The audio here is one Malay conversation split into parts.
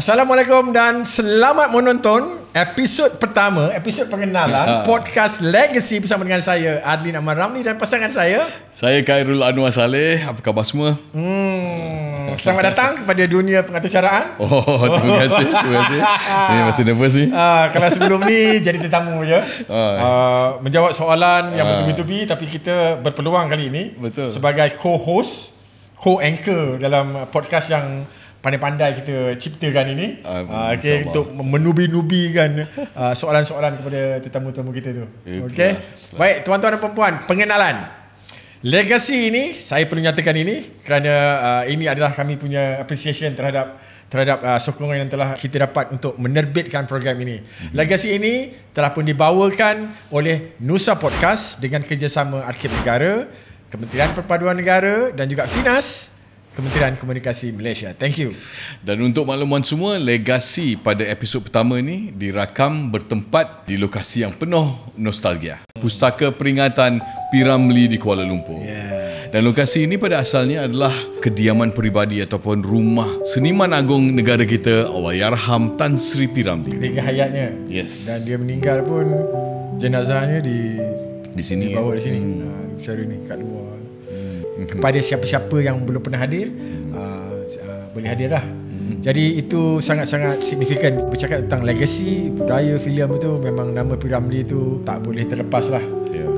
Assalamualaikum dan selamat menonton episod pertama, episod pengenalan podcast Legacy bersama dengan saya Adlin Ahmad Ramli dan pasangan saya Khairul Anwar Saleh. Apa khabar semua? Selamat datang kepada dunia pengaturcaraan. Terima kasih. Ini masih nervous ni. Kalau sebelum ni jadi tetamu je, menjawab soalan yang bertubi-tubi, tapi kita berpeluang kali ini sebagai co-host, co-anchor dalam podcast yang pandai-pandai kita ciptakan ini, untuk menubi-nubikan soalan-soalan kepada tetamu-tetamu kita tu. Okey. Baik, tuan-tuan dan puan-puan, pengenalan Legacy ini saya perlu nyatakan ini kerana ini adalah kami punya appreciation terhadap sokongan yang telah kita dapat untuk menerbitkan program ini. Legacy ini telah pun dibawakan oleh Nusa Podcast dengan kerjasama Arkib Negara, Kementerian Perpaduan Negara dan juga FINAS, Kementerian Komunikasi Malaysia. Thank you. Dan untuk makluman semua, Legacy pada episod pertama ni dirakam bertempat di lokasi yang penuh nostalgia, Pustaka Peringatan P. Ramlee di Kuala Lumpur. Dan lokasi ini pada asalnya adalah kediaman peribadi ataupun rumah seniman agung negara kita, Allahyarham Tan Sri P. Ramlee. Ketika hayatnya. Yes. Dan dia meninggal pun jenazahnya di sini. Dibawa di sini. Secara ni kat luar. Kepada siapa-siapa yang belum pernah hadir, boleh hadir dah. Jadi itu sangat-sangat signifikan. Bercakap tentang legacy, budaya filem itu, memang nama P. Ramlee itu tak boleh terlepas lah.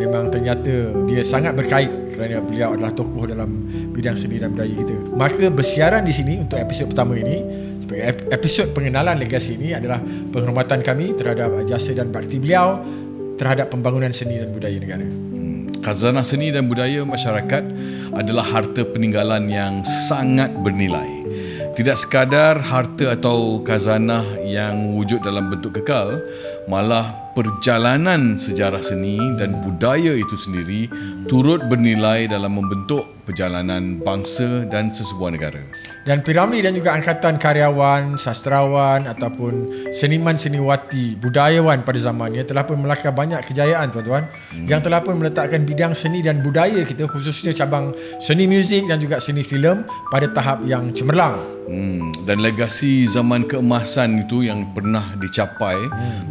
Memang ternyata dia sangat berkait kerana beliau adalah tokoh dalam bidang seni dan budaya kita. Maka bersiaran di sini untuk episod pertama ini, sebagai episod pengenalan legacy ini adalah penghormatan kami terhadap jasa dan bakti beliau terhadap pembangunan seni dan budaya negara. Khazanah seni dan budaya masyarakat adalah harta peninggalan yang sangat bernilai. Tidak sekadar harta atau khazanah yang wujud dalam bentuk kekal, malah perjalanan sejarah seni dan budaya itu sendiri turut bernilai dalam membentuk perjalanan bangsa dan sesebuah negara. Dan P. Ramlee dan juga angkatan karyawan, sastrawan ataupun seniman-seniwati, budayawan pada zamannya telah pun melakar banyak kejayaan, tuan-tuan, yang telah pun meletakkan bidang seni dan budaya kita, khususnya cabang seni muzik dan juga seni filem, pada tahap yang cemerlang. Dan legasi zaman keemasan itu yang pernah dicapai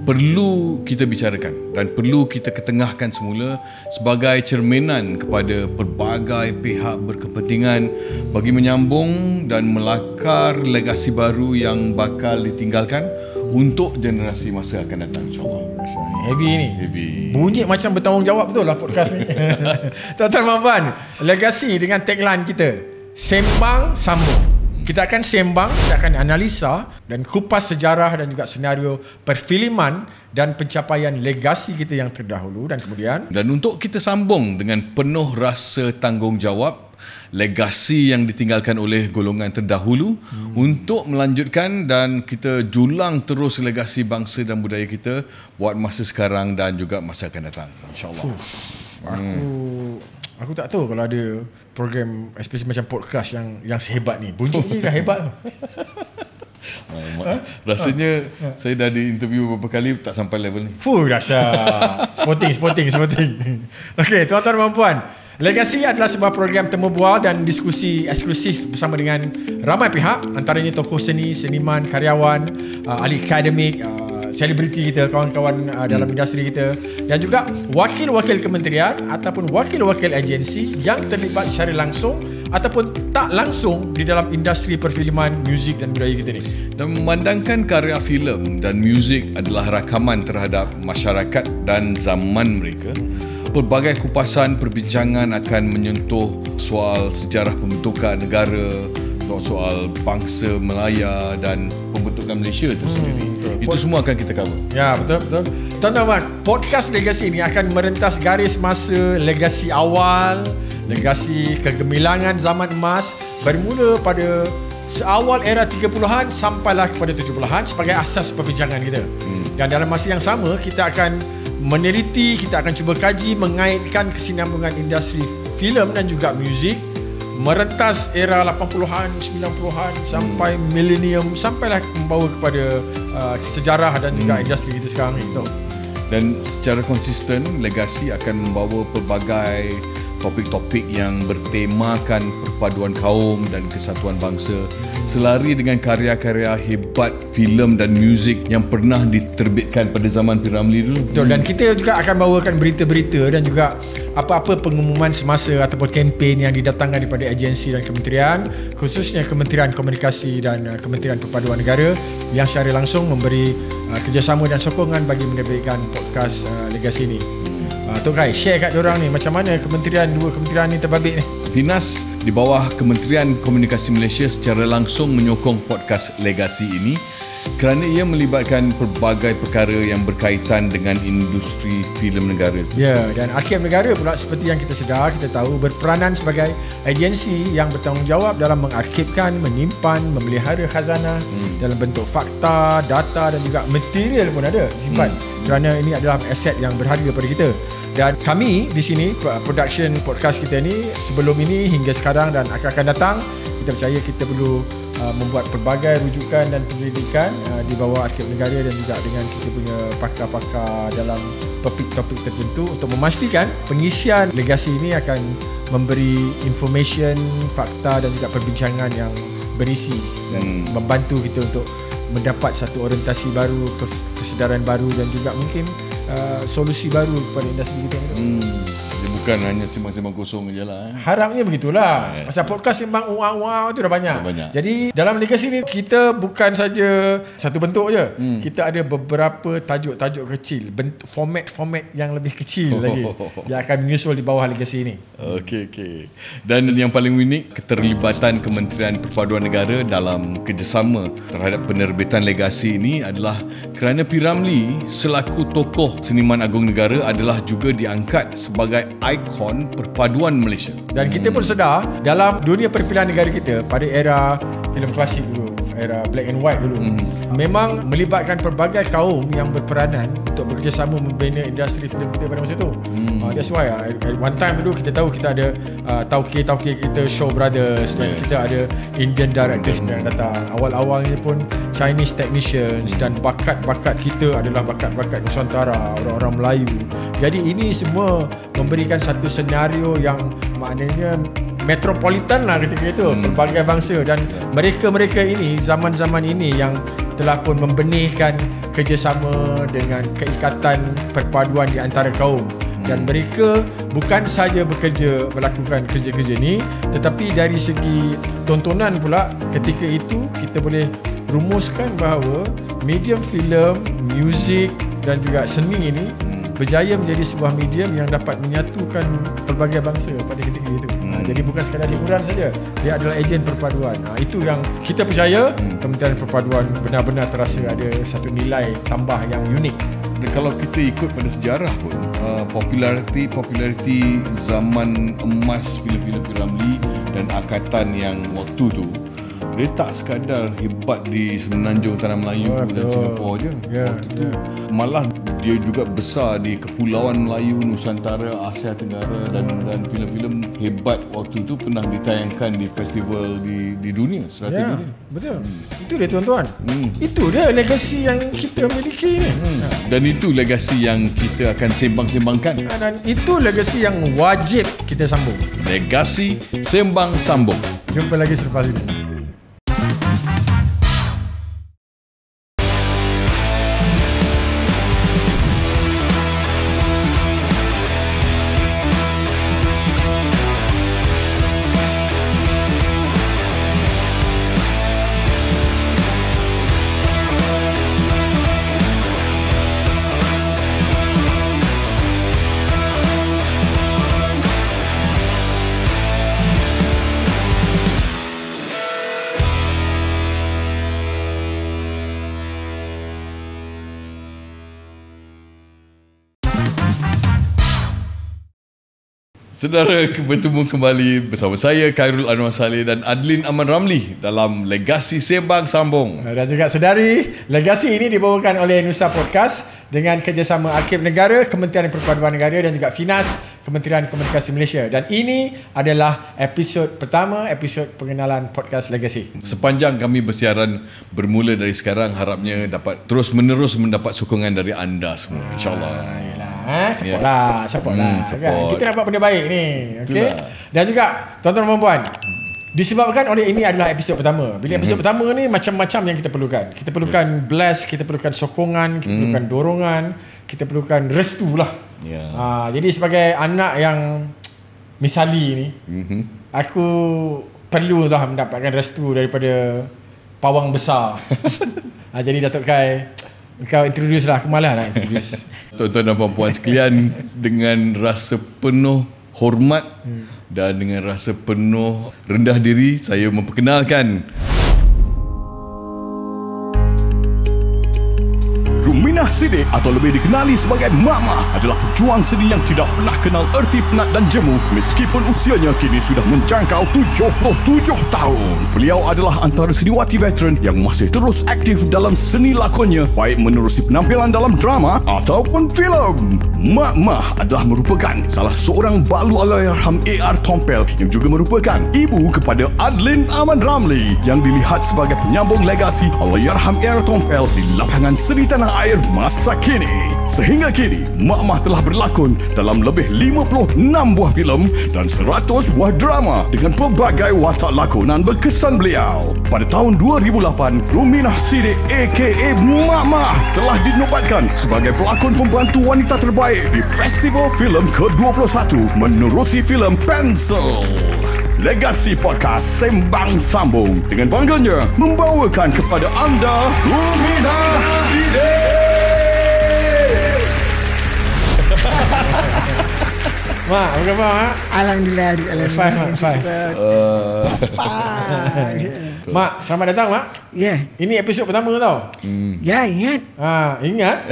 perlu kita bicarakan dan perlu kita ketengahkan semula sebagai cerminan kepada pelbagai pihak berkepentingan bagi menyambung dan melakar legasi baru yang bakal ditinggalkan untuk generasi masa akan datang, insyaAllah. Heavy ni. Heavy. Bunyi macam bertanggungjawab betul lah podcast ni. Tuan-tuan puan, legasi dengan tagline kita, sembang sambung. Kita akan sembang, kita akan analisa dan kupas sejarah dan juga senario perfilman dan pencapaian legasi kita yang terdahulu dan kemudian. Dan untuk kita sambung dengan penuh rasa tanggungjawab legasi yang ditinggalkan oleh golongan terdahulu untuk melanjutkan dan kita julang terus legasi bangsa dan budaya kita buat masa sekarang dan juga masa akan datang, insyaAllah. Aku tak tahu kalau ada program especially macam podcast yang sehebat ni. Bunyi je dah hebat. Rasanya saya dah di-interview beberapa kali tak sampai level ni. Dahsyat. Sporting. Okey, tuan-tuan dan puan-puan, Legacy adalah sebuah program temu bual dan diskusi eksklusif bersama dengan ramai pihak, antaranya tokoh seni, seniman, karyawan, ahli akademik, selebriti kita, kawan-kawan dalam industri kita, dan juga wakil-wakil kementerian ataupun wakil-wakil agensi yang terlibat secara langsung ataupun tak langsung di dalam industri perfilman, muzik dan budaya kita ni. Dan memandangkan karya filem dan muzik adalah rakaman terhadap masyarakat dan zaman mereka, pelbagai kupasan perbincangan akan menyentuh soal sejarah pembentukan negara, soal bangsa Melaya dan pembentukan Malaysia itu sendiri. Itu semua akan kita cover. Ya, betul. Tuan-tuan, podcast Legacy ini akan merentas garis masa legasi awal, legasi kegemilangan zaman emas bermula pada seawal era 30-an sampailah kepada 70-an sebagai asas perbincangan kita. Dan dalam masa yang sama kita akan meneliti, kita akan cuba kaji mengaitkan kesinambungan industri filem dan juga muzik, merentas era 80-an, 90-an sampai milenium, sampailah membawa kepada sejarah dan juga industri kita sekarang ni. Dan secara konsisten, Legacy akan membawa pelbagai topik-topik yang bertemakan perpaduan kaum dan kesatuan bangsa, selari dengan karya-karya hebat filem dan muzik yang pernah diterbitkan pada zaman P. Ramlee dulu. Betul, dan kita juga akan bawakan berita-berita dan juga apa-apa pengumuman semasa ataupun kempen yang didatangkan daripada agensi dan kementerian, khususnya Kementerian Komunikasi dan Kementerian Perpaduan Negara yang secara langsung memberi kerjasama dan sokongan bagi menerbitkan podcast Legasi ini. Tok Kai, share kat diorang ni macam mana dua kementerian ni terbabit ni. Finas di bawah Kementerian Komunikasi Malaysia secara langsung menyokong podcast Legasi ini kerana ia melibatkan pelbagai perkara yang berkaitan dengan industri filem negara. Ya, dan Arkiv Negara pula seperti yang kita sedar, kita tahu berperanan sebagai agensi yang bertanggungjawab dalam mengarsipkan, menyimpan, memelihara khazanah dalam bentuk fakta, data dan juga material pun ada disimpan. Kerana ini adalah aset yang berharga pada kita. Dan kami di sini, production podcast kita ni sebelum ini hingga sekarang dan akan datang, kita percaya kita perlu membuat pelbagai rujukan dan penyelidikan di bawah Arkiv Negara dan juga dengan kita punya pakar-pakar dalam topik-topik tertentu untuk memastikan pengisian Legasi ini akan memberi information, fakta dan juga perbincangan yang berisi dan membantu kita untuk mendapat satu orientasi baru, kesedaran baru dan juga mungkin solusi baru kepada industri kita. Dia bukan hanya sembang-sembang kosong je lah. Harapnya begitulah. Pasal podcast sembang uang tu dah banyak. Jadi dalam Legasi ni kita bukan saja satu bentuk je. Kita ada beberapa tajuk-tajuk kecil, bentuk format yang lebih kecil lagi yang akan menyusul di bawah Legasi ni. Okey. Dan yang paling unik, keterlibatan Kementerian Perpaduan Negara dalam kerjasama terhadap penerbitan Legasi ini adalah kerana P. Ramlee selaku tokoh seniman agung negara adalah juga diangkat sebagai ikon perpaduan Malaysia. Dan kita pun sedar dalam dunia perfilman negara kita pada era filem klasik dulu, era black and white dulu, memang melibatkan pelbagai kaum yang berperanan untuk bekerjasama membina industri filem kita pada masa itu. That's why at one time dulu kita tahu kita ada tauke-tauke kita, Shaw Brothers, dan kita ada Indian directors yang datang. Awal-awalnya pun Chinese technicians, dan bakat-bakat kita adalah bakat-bakat Nusantara, orang-orang Melayu. Jadi ini semua memberikan satu senario yang maknanya metropolitan lah ketika itu, pelbagai bangsa, dan mereka-mereka ini zaman-zaman ini yang telah pun membenihkan kerjasama dengan keikatan perpaduan di antara kaum. Dan mereka bukan saja bekerja melakukan kerja-kerja ni, tetapi dari segi tontonan pula ketika itu kita boleh rumuskan bahawa medium filem, muzik dan juga seni ini berjaya menjadi sebuah medium yang dapat menyatukan pelbagai bangsa pada ketika itu. Jadi bukan sekadar hiburan saja, dia adalah ejen perpaduan. Itu yang kita percaya Kementerian Perpaduan benar-benar terasa ada satu nilai tambah yang unik. Dan kalau kita ikut pada sejarah pun, populariti zaman emas filem-filem P. Ramlee dan angkatan yang waktu tu, dia tak sekadar hebat di Semenanjung Tanah Melayu dan Singapura je. Waktu tu malah dia juga besar di Kepulauan Melayu, Nusantara, Asia Tenggara, dan filem-filem hebat waktu tu pernah ditayangkan di festival di dunia, serata dunia. Betul. Itu dia tuan-tuan. Itu dia legasi yang kita miliki ni. Dan itu legasi yang kita akan sembang-sembangkan. Dan itu legasi yang wajib kita sambung. Legasi Sembang Sambung. Jumpa lagi selepas ini. Saudara, bertemu kembali bersama saya Khairul Anwar Saleh dan Adlin Aman Ramlee dalam Legasi Sembang Sambung. Dan juga sedari, Legasi ini dibawakan oleh Nusa Podcast dengan kerjasama Arkiv Negara, Kementerian Perpaduan Negara dan juga Finas, Kementerian Komunikasi Malaysia. Dan ini adalah episod pertama, episod pengenalan podcast Legacy. Sepanjang kami bersiaran bermula dari sekarang, harapnya dapat terus menerus mendapat sokongan dari anda semua, insyaAllah. Support lah. Kan? Kita dapat benda baik ni. Okay? Dan juga tuan-tuan dan puan, disebabkan oleh ini adalah episod pertama. Bila episod pertama ni macam-macam yang kita perlukan. Kita perlukan bless, kita perlukan sokongan, kita perlukan dorongan, kita perlukan restu lah. Jadi sebagai anak yang misali ni, aku perlu lah mendapatkan restu daripada pawang besar. Jadi Datuk Kai, kau introduce lah. Aku malah nak introduce. Tuan-tuan dan puan-puan sekalian, dengan rasa penuh hormat dan dengan rasa penuh rendah diri, saya memperkenalkan Ruminah Siddiq atau lebih dikenali sebagai Mak Mah adalah pejuang seni yang tidak pernah kenal erti penat dan jemu meskipun usianya kini sudah menjangkau 77 tahun. Beliau adalah antara seniwati veteran yang masih terus aktif dalam seni lakonnya, baik menerusi penampilan dalam drama ataupun filem. Mak Mah adalah merupakan salah seorang balu Allahyarham A.R. Tompel yang juga merupakan ibu kepada Adlin Aman Ramli yang dilihat sebagai penyambung legasi Allahyarham A.R. Tompel di lapangan seni tanah air masa kini. Sehingga kini, Mak Mah telah berlakon dalam lebih 56 buah filem dan 100 buah drama dengan pelbagai watak lakonan berkesan beliau. Pada tahun 2008, Ruminah Siddiq aka Mak Mah telah dinobatkan sebagai pelakon pembantu wanita terbaik di Festival Filem ke-21 menerusi filem Pencil. Legacy Podcast Sembang Sambung dengan bangganya membawakan kepada anda Ruminah Siddiq. Mak, apa khabar, Mak? Alhamdulillah. Fine. Mak, selamat datang, Mak. Ya. Ini episod pertama tau. Ya, ingat. Ingat?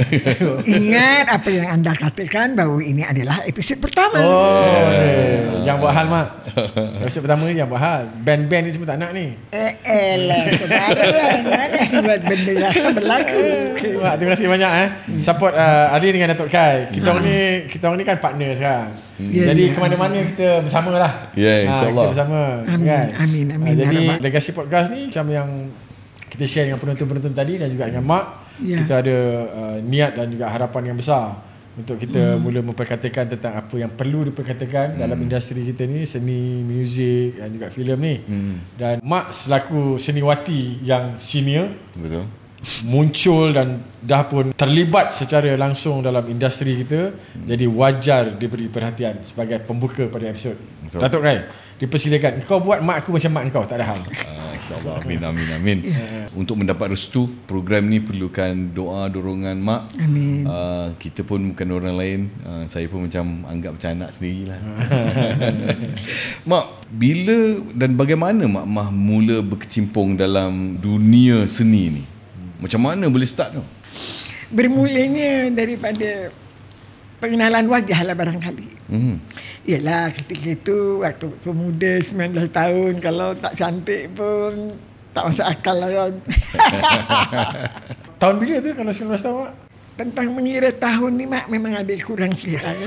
Ingat apa yang anda katakan bahawa ini adalah episod pertama. Jangan buat hal, Mak. Episod pertama ni jangan buat hal. Band-band ni semua tak nak ni. Buat benda rasa berlaku. Mak, terima kasih banyak support Adi dengan Datuk Kai. Kita orang ni kan partner sekarang. Jadi ke mana-mana kita bersama lah. InsyaAllah. Kita bersama. Amin. Jadi Legacy Podcast ni macam yang kita share dengan penonton-penonton tadi dan juga dengan Mak, kita ada niat dan juga harapan yang besar untuk kita mula memperkatakan tentang apa yang perlu diperkatakan dalam industri kita ni, seni, muzik dan juga filem ni. Dan Mak selaku seniwati yang senior, betul, muncul dan dah pun terlibat secara langsung dalam industri kita, jadi wajar diberi perhatian sebagai pembuka pada episod. Datuk Kai, dipersilakan. Kau buat mak aku macam mak kau, tak ada hal. InsyaAllah. Amin. Untuk mendapat restu, program ni perlukan doa, dorongan Mak. Amin. Kita pun bukan orang lain. Saya pun macam anggap macam anak sendirilah. Mak, bila dan bagaimana Mak Mah mula berkecimpung dalam dunia seni ni? Macam mana boleh start tu? Bermulanya daripada pengenalan wajah lah barangkali. Yalah, ketika itu waktu muda 19 tahun, kalau tak cantik pun tak masuk akal lah kan. Tahun bila tu kalau 19 tahun, Mak? Tentang mengira tahun ni Mak memang ada kurang sikit kan.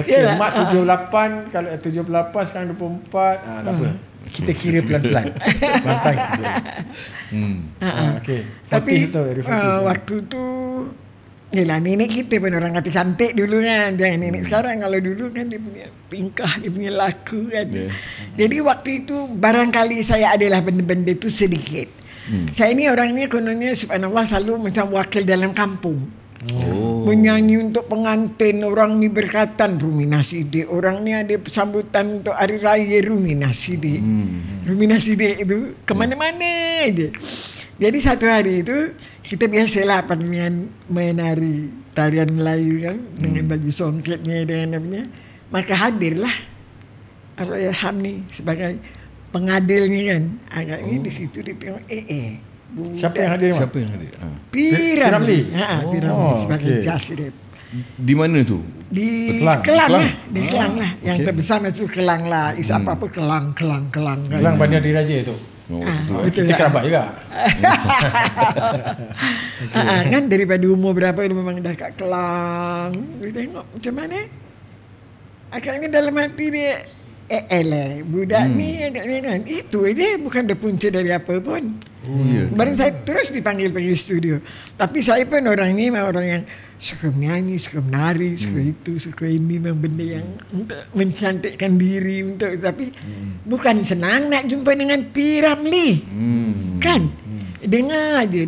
Okey, Mak 78, kalau 78 sekarang 24, tak apa. Kita kira pelan-pelan. Okey. Tapi waktu tu, yelah, nenek kita pun orang kata cantik dulu kan. Jangan nenek sekarang. Kalau dulu kan dia punya tingkah, dia punya laku kan. Jadi waktu itu barangkali saya adalah benda-benda tu sedikit. Saya ni orangnya kononnya subhanallah selalu macam wakil dalam kampung. Menyanyi untuk pengantin. Orang ni berkatan Ruminah Siddiq. Orang ni ada sambutan untuk hari raya Ruminah Siddiq. Ruminah Siddiq itu kemana-mana je. Jadi satu hari itu kita biasalah dengan menari tarian Melayu kan, dengan baju songketnya dengan apanya. Maka hadirlah Allahyarham ni sebagai pengadilnya kan. Agaknya di situ dia tengok siapa yang hadir? Piramli. Piramli sebagai judge dia. Di mana tu? Di Kelang lah. Di Kelang lah. Yang terbesar itu Kelang lah. Apa-apa Kelang. Kelang Bandar Diraja tu. Kita kerabat juga. Kan daripada umur berapa dia memang dah kat Kelang. Dia tengok macam mana. Agaknya dalam hati dia budak ni agaknya kan. Itu aja, bukan ada punca dari apa pun. Baru saya terus dipanggil pergi studio. Tapi saya pun orang ni memang orang yang suka menyanyi, suka menari, suka itu, suka ini, memang benda yang untuk mencantikkan diri untuk. Tapi bukan senang nak jumpa dengan P. Ramlee. Kan? Dengar je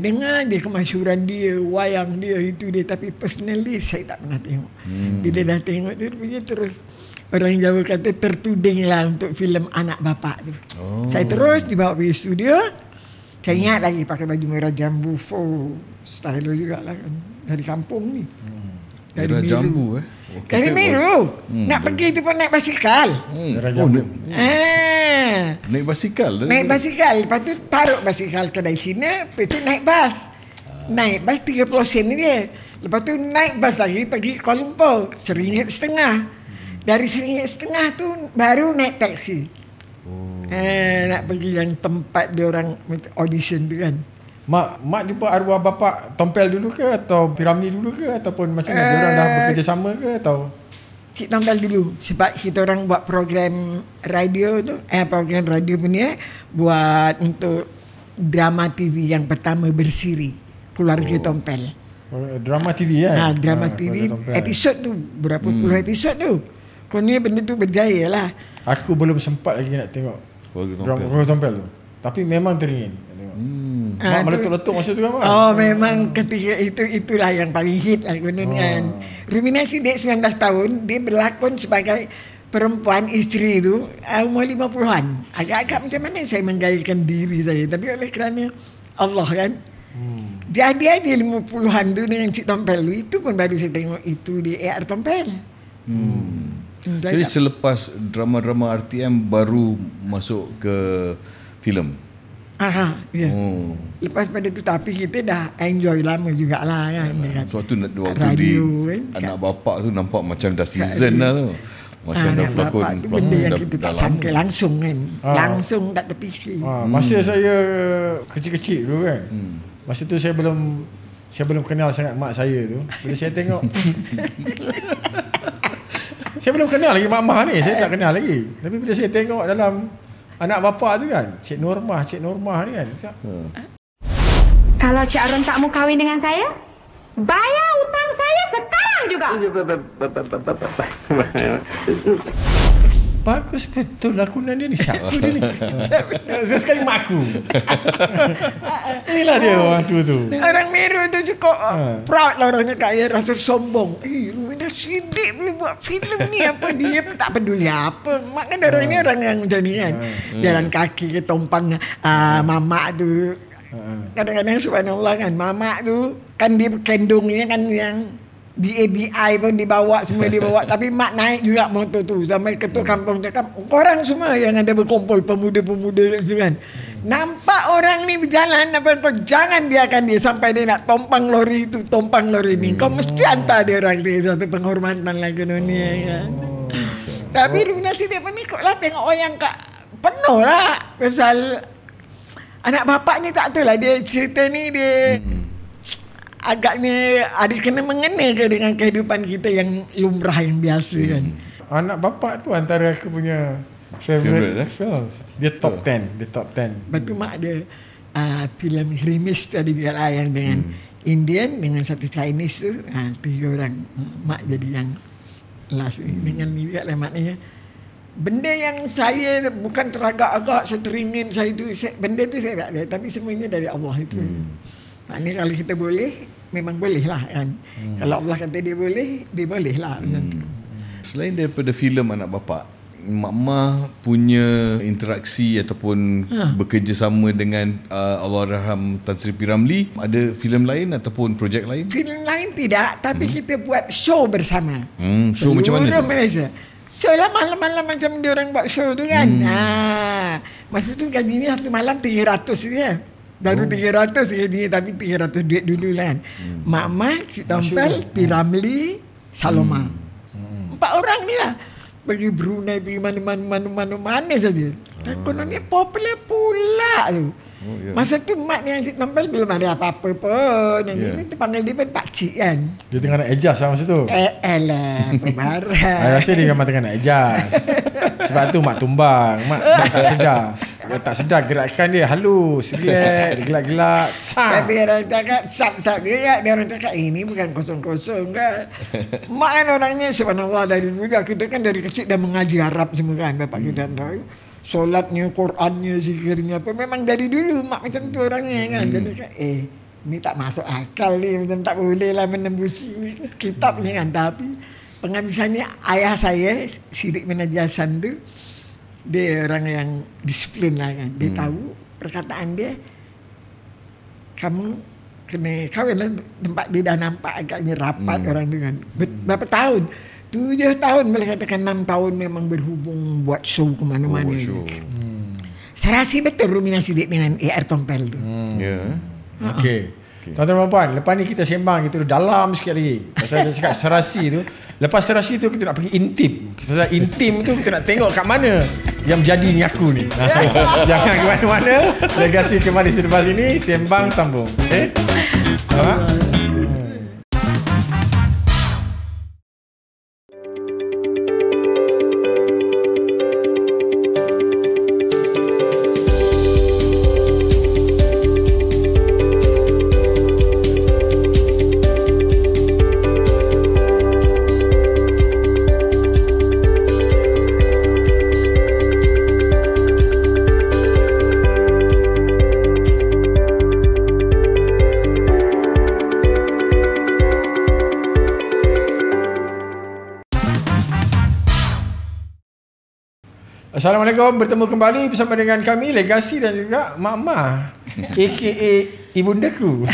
kemasyhuran dia, wayang dia, itu dia. Tapi personally saya tak pernah tengok. Bila dah tengok tu, dia terus, orang Jawa kata tertuding lah untuk filem Anak Bapa tu. Saya terus dibawa pergi studio. Saya ingat lagi pakai baju merah jambu style juga lah kan. Dari kampung ni. Merah jambu Dari Meru. Nak pergi tu pun naik basikal. Merah jambu. Naik basikal? Naik basikal. Lepas tu taruh basikal kedai sini. Lepas tu naik bas. Naik bas 30 sen ni dia. Lepas tu naik bas lagi pergi Kuala Lumpur. RM1.50. Dari RM1.50 tu baru naik taksi. Nak pergi yang tempat dia orang audition tu kan. Mak jumpa arwah bapa Tompel dulu ke, atau P. Ramlee dulu ke, ataupun macam mana? Dia orang dah bekerjasama ke, atau Cik Tompel dulu. Sebab kita orang buat program radio tu, program radio punya buat untuk drama TV yang pertama bersiri, Keluarga Tompel. Drama TV kan? Drama TV. Episod tu berapa puluh episod tu. Kononnya benda tu berjaya lah. Aku belum sempat lagi nak tengok Keluarga Tompel tu. Tapi memang teringin. Mak meletup-letup masa tu kan, Mak? Memang ketika itulah yang paling hit lah konon kan. Ruminasi dia 19 tahun, dia berlakon sebagai perempuan isteri tu umur 50-an. Agak-agak macam mana saya menggairkan diri saya, tapi oleh kerana Allah kan. Jadi 50-an tu dengan Cik Tompel tu, itu pun baru saya tengok itu di AR Tompel. Jadi selepas drama-drama RTM baru masuk ke filem. Ya. Lepas pada tu, tapi kita dah enjoy lama jugalah kan. Suatu waktu radio, di kan? Anak Bapa tu nampak macam dah season dah tu. Macam dah pelakon benda yang kita tak sangka langsung kan. Langsung tak terfikir. Masa saya kecil-kecil dulu kan. Masa tu saya belum kenal sangat mak saya tu. Bila saya tengok saya belum kenal lagi mak ni, saya tak kenal lagi. Tapi bila saya tengok dalam Anak Bapa tu kan, Cik Normah ni kan. Kalau Cik Aron tak mau kahwin dengan saya, bayar hutang saya sekarang juga. Bagus betul lakonan dia ni. Siapa dia ni? Saya sekali mak aku. Inilah dia orang tu. Orang Meru tu cukup proud lah orangnya, kat dia rasa sombong. Rumina Sidik boleh buat filem ni, apa dia tak peduli apa. Mak kan orang ni orang yang macam ni kan. Jalan kaki ke tompang mamak tu. Kadang-kadang subhanallah kan, mamak tu kan dia kendungnya kan yang BABI pun dibawa, semua dibawa. Tapi mak naik juga motor tu. Sampai ketua kampung cakap, korang semua yang ada berkumpul, pemuda-pemuda tu kan, nampak orang ni berjalan, jangan biarkan dia sampai dia nak tompang lori tu, tompang lori ni. Kau mesti hantar dia orang dia satu penghormatan lah ni kan. Tapi luminasi dia pun ikut lah, tengok orang kat penuh lah. Pasal Anak Bapa ni tak tahu lah, dia cerita ni dia agaknya ada kena mengena ke dengan kehidupan kita yang lumrah, yang biasa kan. Anak Bapa tu antara aku punya favorite films. Dia top 10. Lepas tu mak ada filem Grimis tu ada juga lah, yang dengan Indian dengan satu Chinese tu, 3 orang. Mak jadi yang last dengan ni juga lah. Maknanya benda yang saya bukan teragak-agak, saya teringin, saya tu benda tu saya tak ada, tapi semuanya dari Allah itu. Maknanya kalau kita boleh, memang boleh lah kan. Kalau Allah kata dia boleh lah. Selain daripada filem Anak Bapa, Mak punya interaksi ataupun bekerjasama dengan Allahyarham Tan Sri P. Ramlee, ada filem lain ataupun projek lain? Filem lain tidak, tapi kita buat show bersama. Show macam mana tu? Malaysia. Show lah malam-malam macam dia orang buat show tu kan. Masa tu gajinya satu malam 300 je. Baru 300 gajinya, tapi 300 duit dulu lah kan. Mak, Cik Tompel, P. Ramlee, Saloma. 4 orang ni lah. Pergi Brunei, pergi mana saja. Kononnya popular pula tu. Masa tu mak yang Cik Tompel belum ada apa-apa pun. Kita panggil dia pun pakcik kan. Dia tengah nak adjust lah masa tu. Elah, pemarah. Saya rasa dia memang tengah nak adjust. Sebab tu mak tumbang. Mak tak sedar. Dia tak sedar gerakan dia halus, relax, dia gelak-gelak. Tapi orang cakap sap-sap dia orang cakap ini bukan kosong-kosong kan. Mak kan orangnya subhanallah dari dulu kita kan dari kecil dah mengaji Arab semua kan bapak kita tahu. Solatnya, Qurannya, zikirnya apa memang dari dulu mak macam tu orangnya kan. Jadi cakap ni tak masuk akal ni, macam tak boleh lah menembus kitab ni kan. Tapi penghabisannya ayah saya Sidik bin Hasan tu dia orang yang disiplin lah kan. Dia tahu perkataan dia, kamu kena kahwin lah tempat dia dah nampak agaknya rapat orang tu kan. Berapa tahun? 7 tahun, boleh katakan 6 tahun memang berhubung buat show ke mana-mana. Serasi betul Rumina Sidik dengan A.R. Tompel tu. Okey. Tuan-tuan dan puan, lepas ni kita sembang kita dalam sikit lagi. Pasal dia cakap serasi tu. Lepas serasi tu kita nak pergi intim. Pasal intim tu kita nak tengok kat mana yang jadi ni aku ni. Jangan ke mana-mana. Legasi kembali selepas ini. Sembang sambung. Okay? Assalamualaikum, bertemu kembali bersama dengan kami Legasi dan juga Mak Ma aka ibundaku.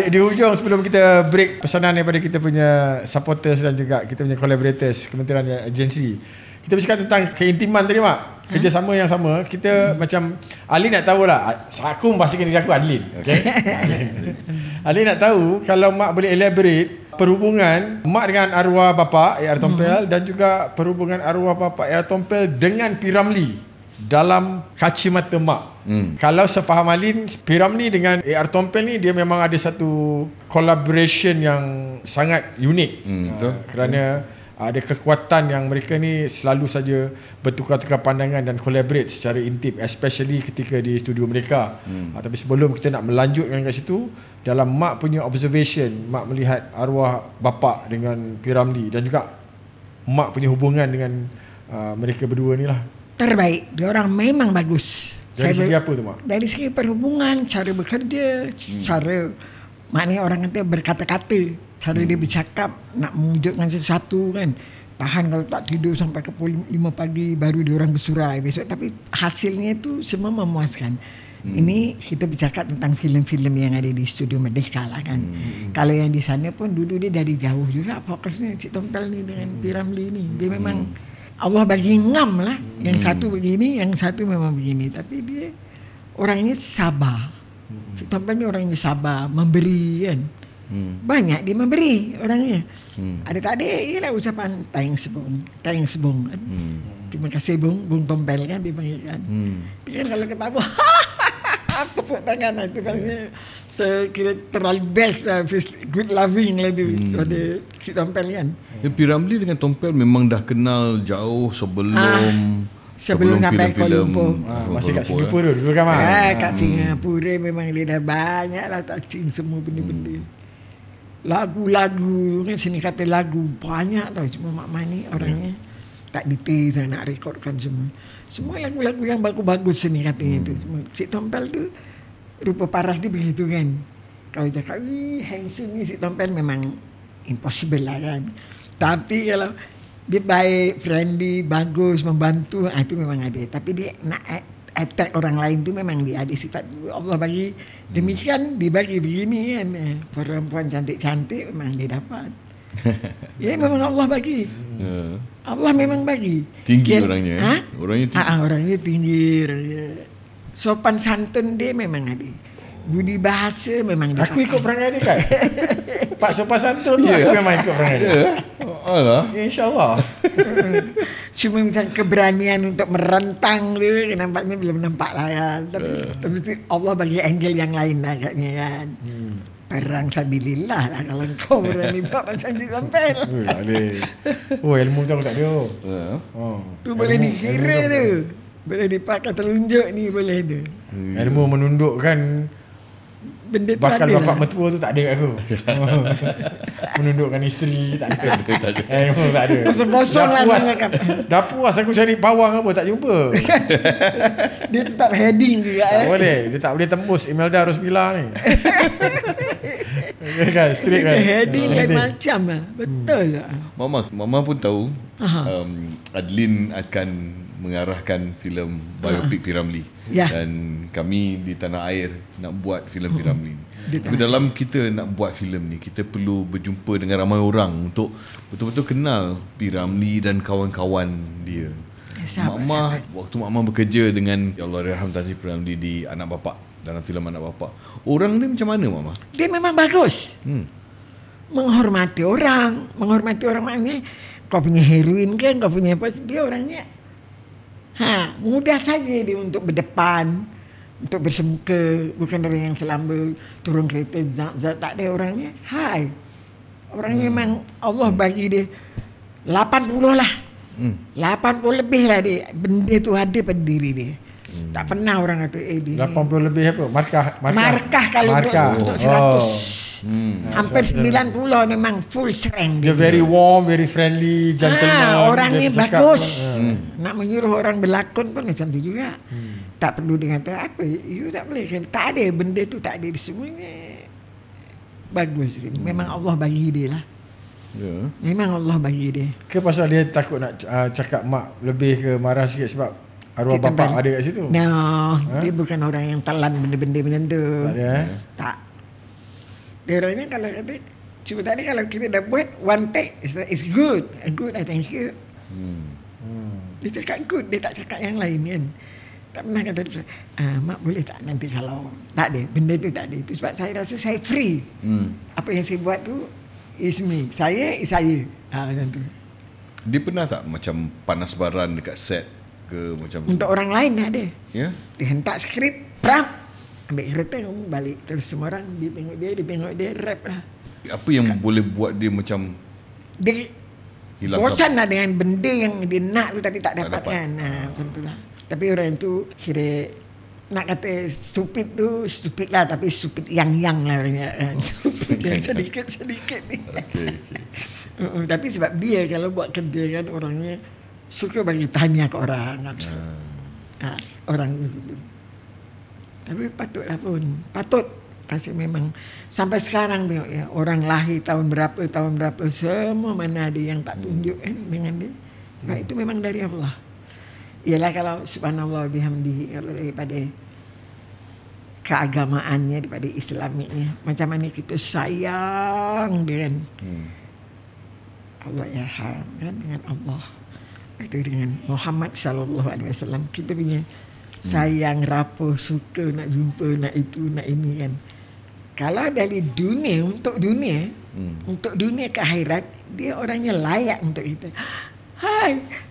Di hujung sebelum kita break, pesanan daripada kita punya supporters dan juga kita punya collaborators Kementerian Agensi. Kita bercakap tentang keintiman tadi Mak. Kerjasama yang sama. Kita macam Alin nak tahulah. Aku membahasakan diri aku Alin, okay? Alin nak tahu kalau Mak boleh elaborate perhubungan Mak dengan arwah bapa A.R. Tompel dan juga perhubungan arwah bapa A.R. Tompel dengan P. Ramlee dalam kacamata Mak. Kalau sefaham Alin, P. Ramlee dengan A.R. Tompel ni dia memang ada satu collaboration yang sangat unik. Kerana ada kekuatan yang mereka ni selalu saja bertukar-tukar pandangan dan collaborate secara intim, especially ketika di studio mereka. Tapi sebelum kita nak melanjutkan kat situ, dalam Mak punya observation, Mak melihat arwah bapa dengan P. Ramlee dan juga Mak punya hubungan dengan mereka berdua ni lah. Terbaik, dia orang memang bagus. Dari segi apa tu Mak? Dari segi perhubungan, cara bekerja, cara maknanya orang kata berkata-kata, cara dia bercakap nak mewujudkan sesuatu kan. Tahan kalau tak tidur sampai ke pukul 5 pagi baru dia orang bersurai besok, tapi hasilnya tu semua memuaskan. Ini kita bercakap tentang filem-filem yang ada di Studio Merdeka lah kan. Kalau yang di sana pun dulu dia dari jauh juga fokusnya Cik Tompel ni dengan P. Ramlee ni. Dia memang Allah bagi ngam lah. Yang satu begini, yang satu memang begini. Tapi dia orangnya sabar. Cik Tompel ni orangnya sabar, memberi kan. Banyak dia memberi orangnya. Ada tak ada ialah ucapan thanks bung kan. Terima kasih bung Tompel kan dia panggil kan. Dia kan kalau ketawa tepuk tangan itu kan saya kira terlalu best lah, good loving lah tu pada Cik Tompel kan. P. Ramlee dengan Tompel memang dah kenal jauh sebelum sampai Kuala Lumpur. Masih kat Singapura dulu kan Mak? Kat Singapura memang dia dah banyak lah touching semua benda-benda. Lagu-lagu kan, sini kata lagu banyak tau. Cuma Mak Mani orangnya tak detail nak rekodkan semua lagu-lagu yang bagus-bagus sini katanya tu. Semua Cik Tompel tu rupa paras dia begitu kan. Kalau cakap handsome ni Cik Tompel memang impossible lah kan. Tapi kalau dia baik, friendly, bagus, membantu, itu memang ada. Tapi dia nak attack orang lain tu memang dia ada sifat Allah bagi demikian, dibagi begini kan. Perempuan cantik-cantik memang dia dapat. Ya memang Allah bagi. Allah memang bagi. Tinggi orangnya. Orangnya tinggi. Orangnya tinggi. Sopan santun dia memang ada. Budi bahasa memang dia. Aku ikut perangai dia kan. Pak sopan santun tu aku memang ikut perangai dia. Alah. InsyaAllah. Cuma misalnya keberanian untuk merentang dia nampaknya belum nampak lah kan. Tapi Allah bagi angle yang lain lah kayaknya kan. Perang sabilillah lah kalau kau berani buat macam tu sampai. Ilmu tu aku tak ada. Tu boleh dikira tu. Boleh dipakai telunjuk ni boleh tu. Ilmu menundukkan benda tu bakal ada bapak lah. mertua tu tak ada kat aku. Menundukkan isteri tak ada. Ilmu tak ada. Kosong-kosong lah sangat. Dah puas aku cari bawang apa tak jumpa. Dia tetap heading juga Tak boleh. Dia tak boleh tembus Imelda Rosmila ni. Okay, kan, straight kan. Heading lain macam lah. Betul lah. Mama pun tahu Adlin akan mengarahkan filem biopik P. Ramlee. Ya. Dan kami di tanah air nak buat filem P. Ramlee. Tapi dalam kita nak buat filem ni, kita perlu berjumpa dengan ramai orang untuk betul-betul kenal P. Ramlee dan kawan-kawan dia. Mama, waktu Mama bekerja dengan ya Allah Rahman Tan Sri P. Ramlee di Anak Bapak, dalam filem Anak Bapak, orang ni macam mana Mama? Dia memang bagus. Menghormati orang maknanya kau punya heroin kan, kau punya apa, dia orangnya mudah saja dia untuk berdepan, untuk bersemuka, bukan orang yang selamba turun kereta zat tak ada orangnya. Orangnya memang Allah bagi dia 80 lah. 80 lebih lah dia. Benda tu ada pada diri dia. Tak pernah orang kata dia 80 lebih apa? Markah kalau untuk 100. Hampir 90 memang full strength. Dia very warm, very friendly, gentleman. Orangnya bagus. Nak menyuruh orang berlakon pun macam tu juga. Tak perlu dia kata apa, you tak boleh. Tak ada, benda tu tak ada. Semuanya bagus. Memang Allah bagi dia lah. Memang Allah bagi dia. Ke pasal dia takut nak cakap mak lebih ke marah sikit sebab arwah bapak ada kat situ? Dia bukan orang yang telan benda-benda macam tu. Tak ada Tak. Dia orangnya kalau kata, cuma tadi kalau kita dah buat one take, it's good. Good, I thank you. Dia cakap good, dia tak cakap yang lain kan. Tak pernah kata, mak boleh tak nanti kalau. Tak ada, benda tu tak ada. Itu sebab saya rasa saya free. Apa yang saya buat tu, is me. Saya, is saya. Macam tu. Dia pernah tak macam panas baran dekat set ke macam untuk tu? Orang lain ada. Ya? Dia hentak skrip, pram. Ambil kereta kamu balik. Terus semua orang dia tengok dia rap lah. Apa yang boleh buat dia macam dia hilang bosan lah dengan benda yang dia nak tu tapi tak dapat kan. Macam tu lah. Tapi orang tu kira nak kata stupid tu stupid lah, tapi stupid yang lah orangnya kan. Stupid yang sedikit ni. Tapi sebab dia kalau buat kerja kan orangnya suka bagi tanya ke orang. Orang tu. Tapi patutlah pun. Patut. Pasti memang sampai sekarang tengok ya, orang lahir tahun berapa semua mana ada yang tak tunjuk kan dengan dia. Sebab itu memang dari Allah. Ialah kalau subhanallah bihamdihi, kalau daripada keagamaannya, daripada islamiknya, macam mana kita sayang dengan Allah yarham kan, dengan Allah. Itu dengan Muhammad sallallahu alaihi wasallam, kita punya sayang, rapuh, suka nak jumpa, nak itu, nak ini kan. Kalau dari dunia, untuk dunia ke akhirat, dia orangnya layak untuk kita.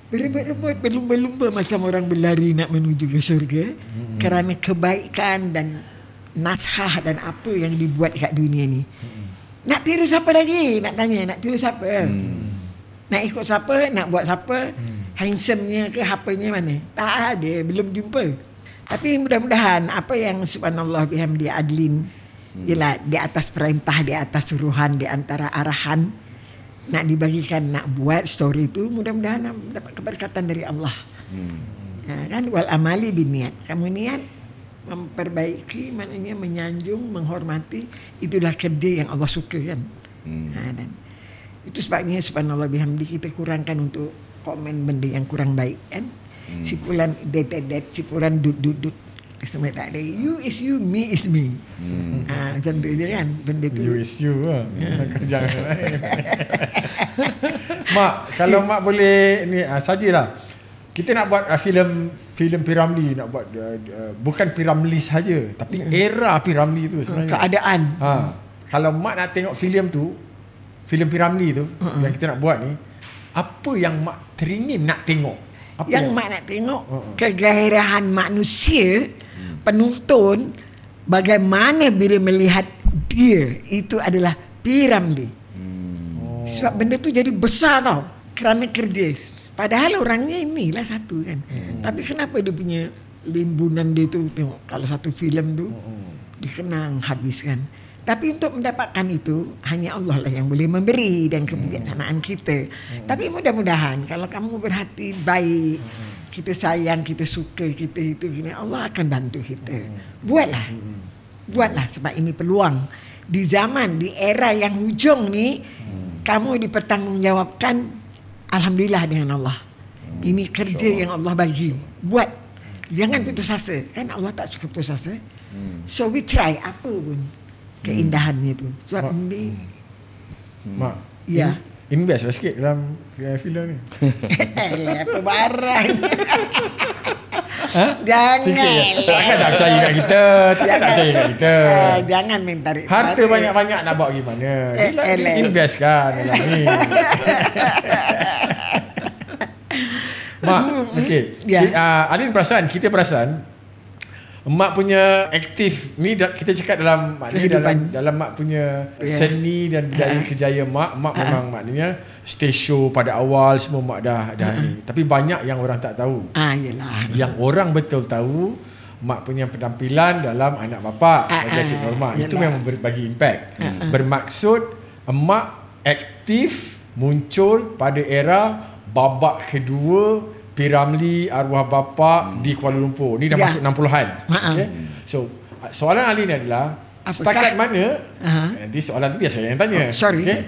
Berebut-rebut, berlumba-lumba macam orang berlari nak menuju ke syurga kerana kebaikan dan nashah dan apa yang dibuat kat dunia ni. Nak tiru siapa lagi? Nak tanya, nak tiru siapa? Nak ikut siapa? Nak buat siapa? Handsome-nya ke apanya mana? Tak ada, belum jumpa. Tapi mudah-mudahan apa yang subhanallah bihamdi Adlin ialah di atas perintah, di atas suruhan, di antara arahan nak dibagikan, nak buat story itu, mudah-mudahan dapat keberkatan dari Allah. Kan wal amali biniat. Kamu niat memperbaiki, maknanya menyanjung, menghormati, itulah kerja yang Allah suka kan. Dan itu sebabnya subhanallah bihamdi kita kurangkan untuk komen benda yang kurang baik kan. Sipulan det, sipulan dut. Semua tak ada. You is you, me is me. Macam tu je kan benda tu. You is you lah. Jangan lain. Mak, kalau mak boleh ni sajalah. Kita nak buat filem P. Ramlee, nak buat bukan P. Ramlee saja, tapi era P. Ramlee tu sebenarnya. Keadaan. Kalau mak nak tengok filem tu, filem P. Ramlee tu yang kita nak buat ni, apa yang mak teringin nak tengok? Yang mak nak tengok kegairahan manusia, penonton, bagaimana bila melihat dia itu adalah P.Ramlee. Sebab benda tu jadi besar tau kerana kerja. Padahal orangnya inilah satu kan. Tapi kenapa dia punya limbunan dia tu, tengok kalau satu filem tu dikenang habis kan. Tapi untuk mendapatkan itu hanya Allah lah yang boleh memberi dan kebijaksanaan kita. Tapi mudah-mudahan kalau kamu berhati baik, kita sayang, kita suka, kita itu, Allah akan bantu kita. Buatlah sebab ini peluang di zaman, di era yang hujung ni, kamu dipertanggungjawabkan. Alhamdulillah dengan Allah. Ini kerja yang Allah bagi. Buat, jangan putus asa. Kan Allah tak suka putus asa. So we try apa pun keindahannya tu. Sebab ini Mak, ya, invest lah sikit dalam filem ni. apa barang. Jangan. Takkan tak percaya kat kita. Jangan minta tarik. Harta banyak-banyak nak bawa pergi mana? Dia invest kan dalam ni. Mak, okey. Alin kita perasan mak punya aktif ni kita cakap dalam dalam mak punya seni dan budaya kerjaya mak memang maknanya stage show pada awal semua mak dah ni. Tapi banyak yang orang tak tahu. Yalah. Yang orang betul tahu mak punya penampilan dalam Anak Bapa sebagai Cik Norma. Itu memang bagi impact. Bermaksud mak aktif muncul pada era babak kedua P.Ramlee arwah bapa di Kuala Lumpur. Ni dah masuk 60-an. Okay? So, soalan Alin adalah setakat mana? Nanti soalan tu biasa yang tanya. Sorry. Okay?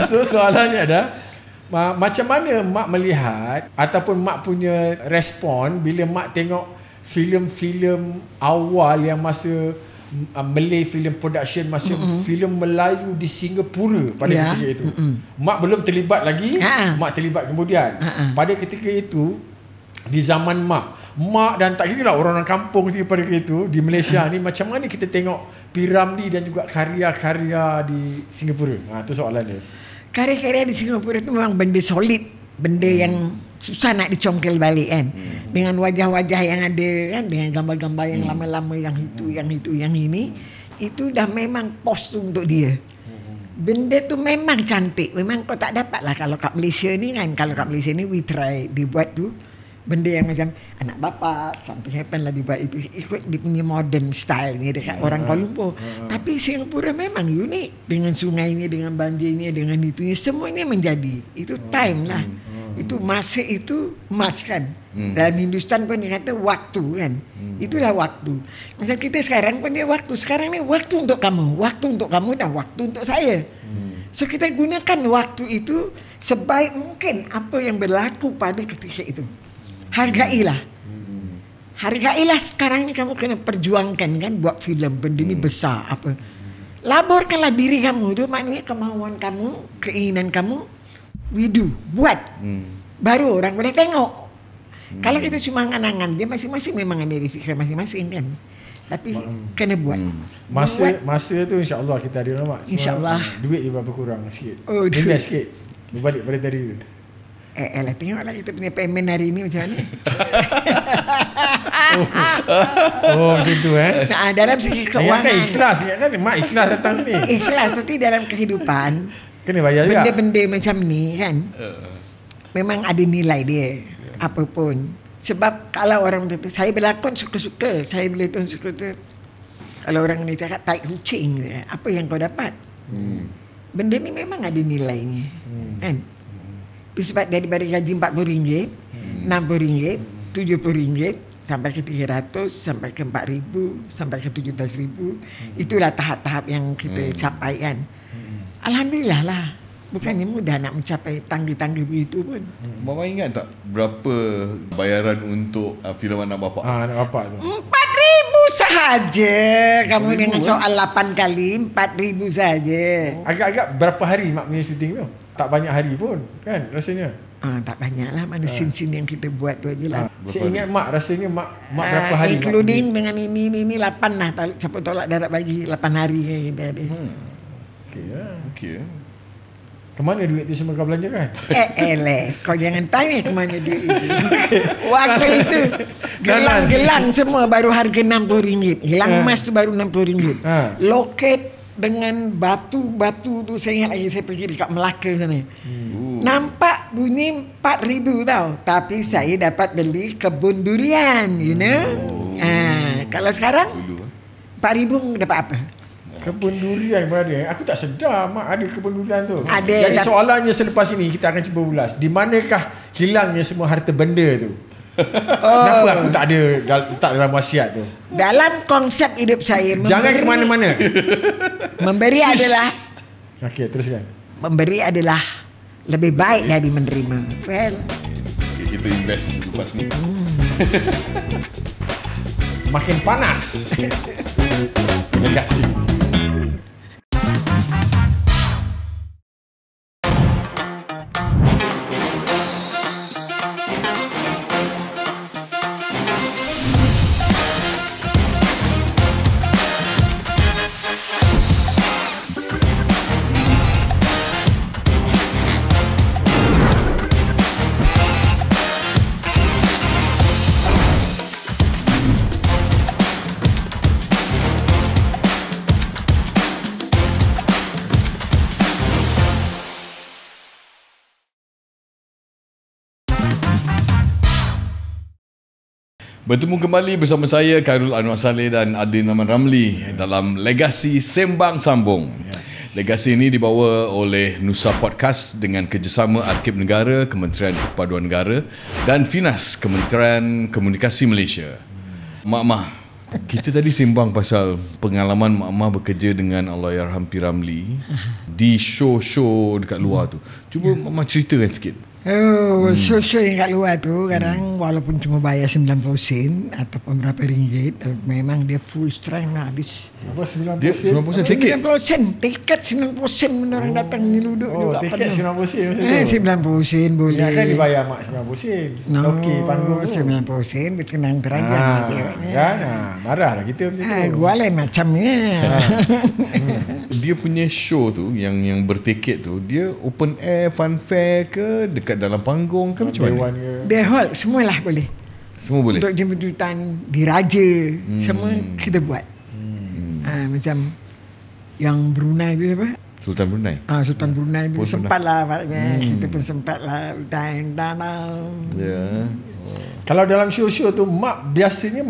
so soalannya adalah macam mana mak melihat ataupun mak punya respon bila mak tengok filem-filem awal yang masa Malay Film Production, masa filem Melayu di Singapura pada ketika itu. Mak belum terlibat lagi, mak terlibat kemudian. Pada ketika itu, di zaman mak dan tak kira lah orang-orang kampung pada ketika itu di Malaysia ni, macam mana kita tengok P.Ramlee dan juga karya-karya di Singapura? Itu soalan dia. Karya-karya di Singapura itu memang benda solid, benda yang susah nak dicongkel balik kan. Dengan wajah-wajah yang ada kan, dengan gambar-gambar yang lama-lama, yang itu, yang ini, itu dah memang pos tu untuk dia. Benda tu memang cantik. Memang kau tak dapat lah kalau kat Malaysia ni kan. Kalau kat Malaysia ni we try dibuat tu benda yang macam Anak Bapa, Something Happen lah dibuat itu ikut dia punya modern style ni dekat orang Kuala Lumpur. Tapi Singapura memang unik dengan sungainya, dengan banjirnya, dengan itunya, semuanya menjadi. Itu time lah. Itu masa itu emas kan. Dan Hindustan pun dia kata waktu kan. Itulah waktu. Macam kita sekarang pun dia waktu. Sekarang ni waktu untuk kamu, waktu untuk kamu dan waktu untuk saya. So kita gunakan waktu itu sebaik mungkin apa yang berlaku pada ketika itu. Hargailah. Hargailah sekarang ni kamu kena perjuangkan kan, buat filem benda ni besar apa. Laburkanlah diri kamu tu, maknanya kemauan kamu, keinginan kamu, we do, buat. Baru orang boleh tengok. Kalau kita cuma angan-angan, dia masing-masing memang ada fikiran masing-masing kan. Tapi kena buat. Masa tu insya-Allah kita ada mak. Insya-Allah. Duit dia berapa kurang sikit. Invest sikit. Berbalik pada tadi tu. Tengoklah kita punya payment hari ni macam mana. Macam tu dalam segi keuangan. Kan ikhlas kan, mak ikhlas datang sini. Ikhlas, tapi dalam kehidupan kena bayar juga. Benda-benda macam ni kan. Memang ada nilai dia. Apapun. Sebab kalau orang kata saya berlakon suka-suka, saya berlakon suka-suka. Kalau orang ni cakap taik kucing, apa yang kau dapat? Benda ni memang ada nilainya. Kan? Sebab daripada gaji RM40, RM60, RM70 sampai ke RM300, sampai ke RM4,000, sampai ke RM17,000. Itulah tahap-tahap yang kita capai kan. Alhamdulillah lah. Bukannya mudah nak mencapai tangga-tangga begitu pun. Mama ingat tak berapa bayaran untuk filem Anak Bapa? Anak Bapa tu. RM4,000 sahaja. Kamu dengan soal 8 kali, RM4,000 sahaja. Agak-agak berapa hari mak punya syuting tu? Tak banyak hari pun kan rasanya. Tak banyak lah. Mana scene-scene yang kita buat tu aja lah. Saya ingat mak rasanya mak berapa hari? Including dengan ini 8 lah. Siapa tolak darat bagi 8 hari kita ada. Okey lah. Okey. Kemana duit tu semua kau belanjakan? Kau jangan tanya ke mana duit itu. Waktu itu gelang-gelang semua baru harga RM60. Gelang emas tu baru RM60. Loket dengan batu-batu tu saya ingat lagi, saya pergi dekat Melaka sana. Nampak bunyi 4,000 tau. Tapi saya dapat beli kebun durian, you know. Kalau sekarang 4,000 dapat apa? Kebun durian berada. Aku tak sedar mak ada kebun durian tu. Ada. Jadi soalannya selepas ini kita akan cuba ulas. Di manakah hilangnya semua harta benda tu? Kenapa aku tak ada dalam wasiat tu? Dalam konsep hidup saya, Jangan ke mana-mana. Memberi adalah Okey, teruskan. memberi adalah lebih baik dari menerima. Well, Kita invest lepas ni. Makin panas. Terima kasih. Bertemu kembali bersama saya Khairul Anwar Saleh dan Adin Aman Ramli dalam Legasi Sembang Sambung. Legasi ini dibawa oleh Nusa Podcast dengan kerjasama Arkib Negara, Kementerian Perpaduan Negara dan FINAS, Kementerian Komunikasi Malaysia. Mak-mak, kita tadi sembang pasal pengalaman mak-mak bekerja dengan Allahyarham P. Ramli di show-show dekat luar tu. Cuba mak-mak ceritakan sikit. show-show yang kat luar tu kadang walaupun cuma bayar 90 sen ataupun berapa ringgit, memang dia full strength lah habis. Apa 90 Dia sen? 90 tiket. 90 sen, tiket 90 sen orang datang ni duduk. Tiket 90 sen macam tu. 90 sen boleh. Ya kan dibayar mak 90 sen. Okey, panggung tu 90 sen berkenang terajang. Kan? Marahlah kita macam tu. Gua lain macamnya. Dia punya show tu yang bertiket tu, dia open air, fun fair ke, dekat dalam panggung ke, macam Dewan mana? ke? Dia hall semualah boleh. Semua boleh. Untuk jemputan diraja semua kita buat. Macam yang Brunei tu apa? Sultan Brunei. Sultan Brunei tu Pun sempat lah maknanya. Kita pun sempat lah danau. Ya. Kalau dalam show-show tu mak biasanya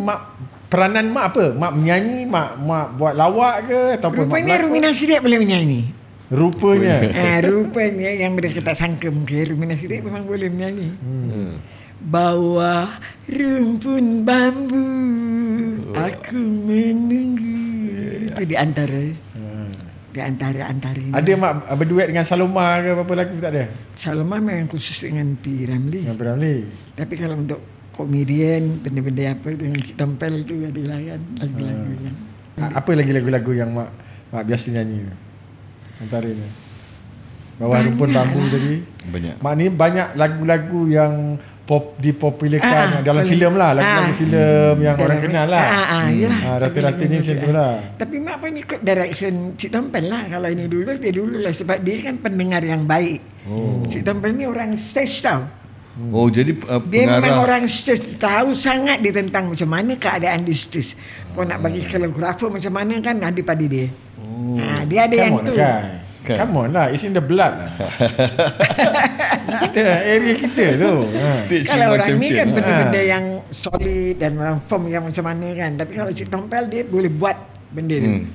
peranan mak apa? Mak menyanyi, mak buat lawak ke ataupun Rupanya mak Rumina Sidik boleh menyanyi. Rupanya. Rupanya yang mereka tak sangka mungkin Rumina Sidik memang boleh menyanyi. Bawah rumpun bambu aku menunggu. Itu di antara ini. Ada mak berduet dengan Saloma ke apa lagu tak ada? Saloma memang khusus dengan P. Ramli. Dengan P. Ramli. Tapi kalau untuk komedian, benda-benda apa dengan Cik Tempel tu adalah kan lagu-lagu yang. Apa lagi lagu-lagu yang mak biasa nyanyi? Antaranya Bawah Rumpun Bambu tadi. Banyak. Mak ni banyak lagu-lagu yang dipopularkan dalam filem lah, lagu-lagu filem yang orang kenal lah. Rata-rata ni macam tu lah. Tapi mak pun ikut direction Cik Tempel lah. Kalau ini dulu lah sebab dia kan pendengar yang baik. Cik Tempel ni orang stage tau. Jadi dia memang pengarah. orang stage, tahu sangat dia tentang macam mana keadaan di stage. Kau nak bagi koreografer macam mana kan ada pada dia. Dia ada yang tu. Come on lah, it's in the blood lah. Kita, area kita tu. Kalau orang ni kan benda-benda yang solid dan orang firm yang macam mana kan. Tapi kalau Cik Tempel dia boleh buat benda tu.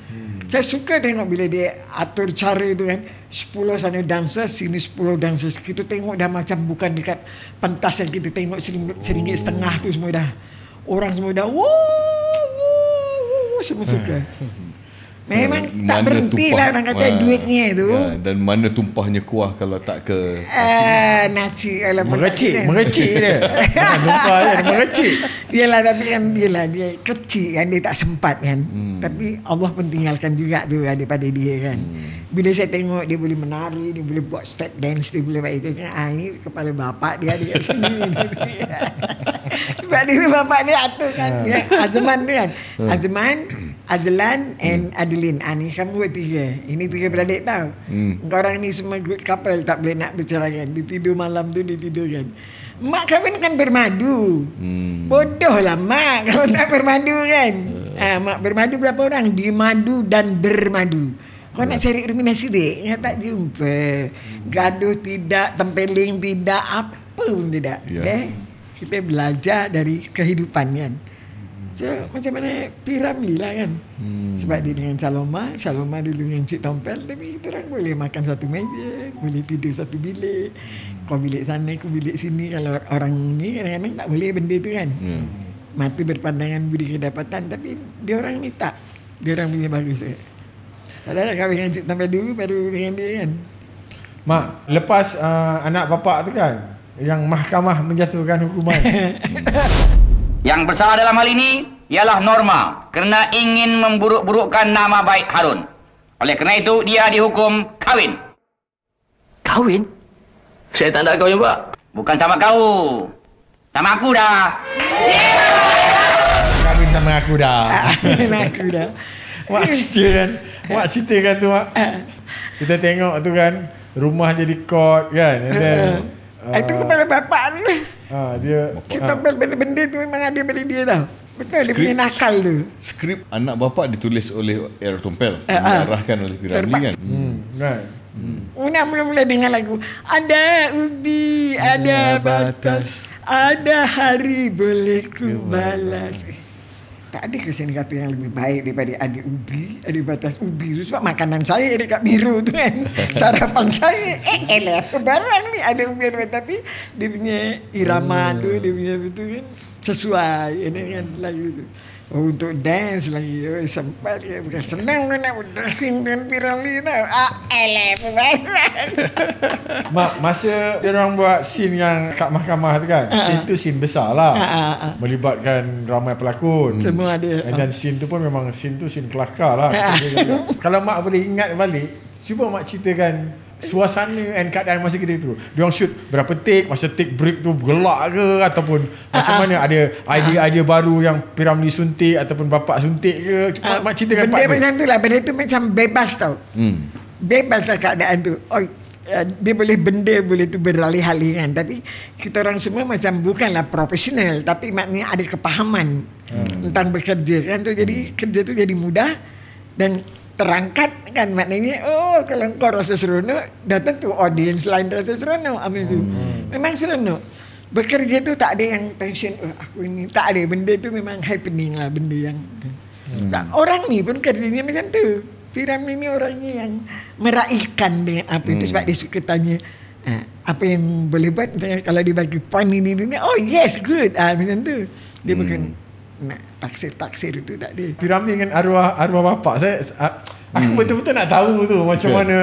Saya suka tengok bila dia atur cara tu kan. 10 sana dancers, sini 10 dancers. Kita tengok dah macam bukan dekat pentas yang kita tengok RM1.50 tu semua dah. Orang semua dah semua suka. Memang tak berhenti lah orang kata duitnya tu. Dan mana tumpahnya kuah kalau tak ke nasi. Merecik dia. Bukan tumpah dia merecik. Yalah, tapi kan dia kecil kan, dia tak sempat kan. Tapi Allah pun tinggalkan juga tu daripada dia kan. Bila saya tengok dia boleh menari, dia boleh buat step dance, dia boleh buat itu. Ini kepala bapak dia ada kat sini. Sebab dulu bapak dia atur kan. Azman tu kan. Azlan and Adeline. Ni kamu bertiga. Ini 3 beradik tau. Korang ni semua good couple, tak boleh nak bercerai kan. Dia tidur malam tu, dia tidur kan. Mak kahwin kan bermadu. Bodoh lah mak kalau tak bermadu kan. Mak bermadu berapa orang? Dimadu dan bermadu. Kau nak cari ruminasi dek, tak jumpa. Gaduh tidak, tempeling tidak, apa pun tidak. Kita belajar dari kehidupan kan. So macam mana Piramli lah kan. Sebab dia dengan Saloma dulu dengan Cik Tompel. Tapi kita orang boleh makan satu meja, boleh tidur satu bilik. Kau bilik sana, kau bilik sini. Kalau orang ni kadang-kadang tak boleh benda tu kan. Mata berpandangan budi kedapatan. Tapi dia orang ni tak. Dia orang punya bagus. Padahal kahwin dengan Cik Tompel dulu baru dengan dia kan. Mak, lepas anak bapak tu kan, yang mahkamah menjatuhkan hukuman. Yang bersalah dalam hal ini ialah Norma kerana ingin memburuk-burukkan nama baik Harun. Oleh kerana itu, dia dihukum kahwin. Kahwin? Saya tak nak kahwin, Pak. Bukan sama kau. Sama aku dah. Kahwin sama aku dah. Aku dah. Mak ceritakan tu mak. Kita tengok tu kan, rumah jadi court kan. Itu kepala bapak ni lah. Dia Kita benda-benda tu memang ada pada dia tau. Betul, dia punya nakal tu. Skrip anak bapak ditulis oleh R. Tompel, diarahkan oleh Piramli kan. kan. Una mula-mula dengar lagu. Ada ubi, ada batas, ada hari boleh ku balas. Tak ada kesenian yang lebih baik daripada ada ubi, ada batas ubi tu. Sebab makanan saya dekat biru tu kan. Sarapan saya, barang ni ada ubi, ada batas. Tapi dia punya irama tu, dia punya betul kan, sesuai dengan lagu tu. Untuk dance lagi, sempat dia bukan senang nak dancing dengan Piramli tau. Mak, masa dia orang buat scene yang kat mahkamah tu kan, scene tu scene besar lah. Melibatkan ramai pelakon. Semua ada. Dan scene tu pun memang scene kelakar lah. Kalau mak boleh ingat balik, cuba mak ceritakan suasana dan keadaan masa kita tu. Diorang shoot berapa take, masa take break tu gelak ke, ataupun macam mana, ada idea-idea baru yang Piramli suntik ataupun bapak suntik ke. Cuba mak ceritakan benda macam tu lah. Benda tu macam bebas tau. Bebas lah keadaan tu. Dia boleh benda boleh tu beralih-alih kan. Tapi kita orang semua macam bukanlah profesional, tapi maknanya ada kepahaman tentang bekerja kan. Tu jadi kerja tu jadi mudah dan terangkat kan. Maknanya kalau kau rasa seronok, datang tu audience lain rasa seronok. Memang seronok. Bekerja tu tak ada yang tension, aku ini tak ada. Benda tu memang happening lah. Benda yang orang ni pun kerjanya macam tu. Piramli ni orangnya yang meraihkan dengan apa itu. Sebab dia suka tanya apa yang boleh buat. Misalnya kalau dia bagi point ini, oh yes, good, macam tu. Dia bukan nak taksir itu, tak ada. Piramli dengan arwah bapak saya, aku betul-betul nak tahu tu macam mana.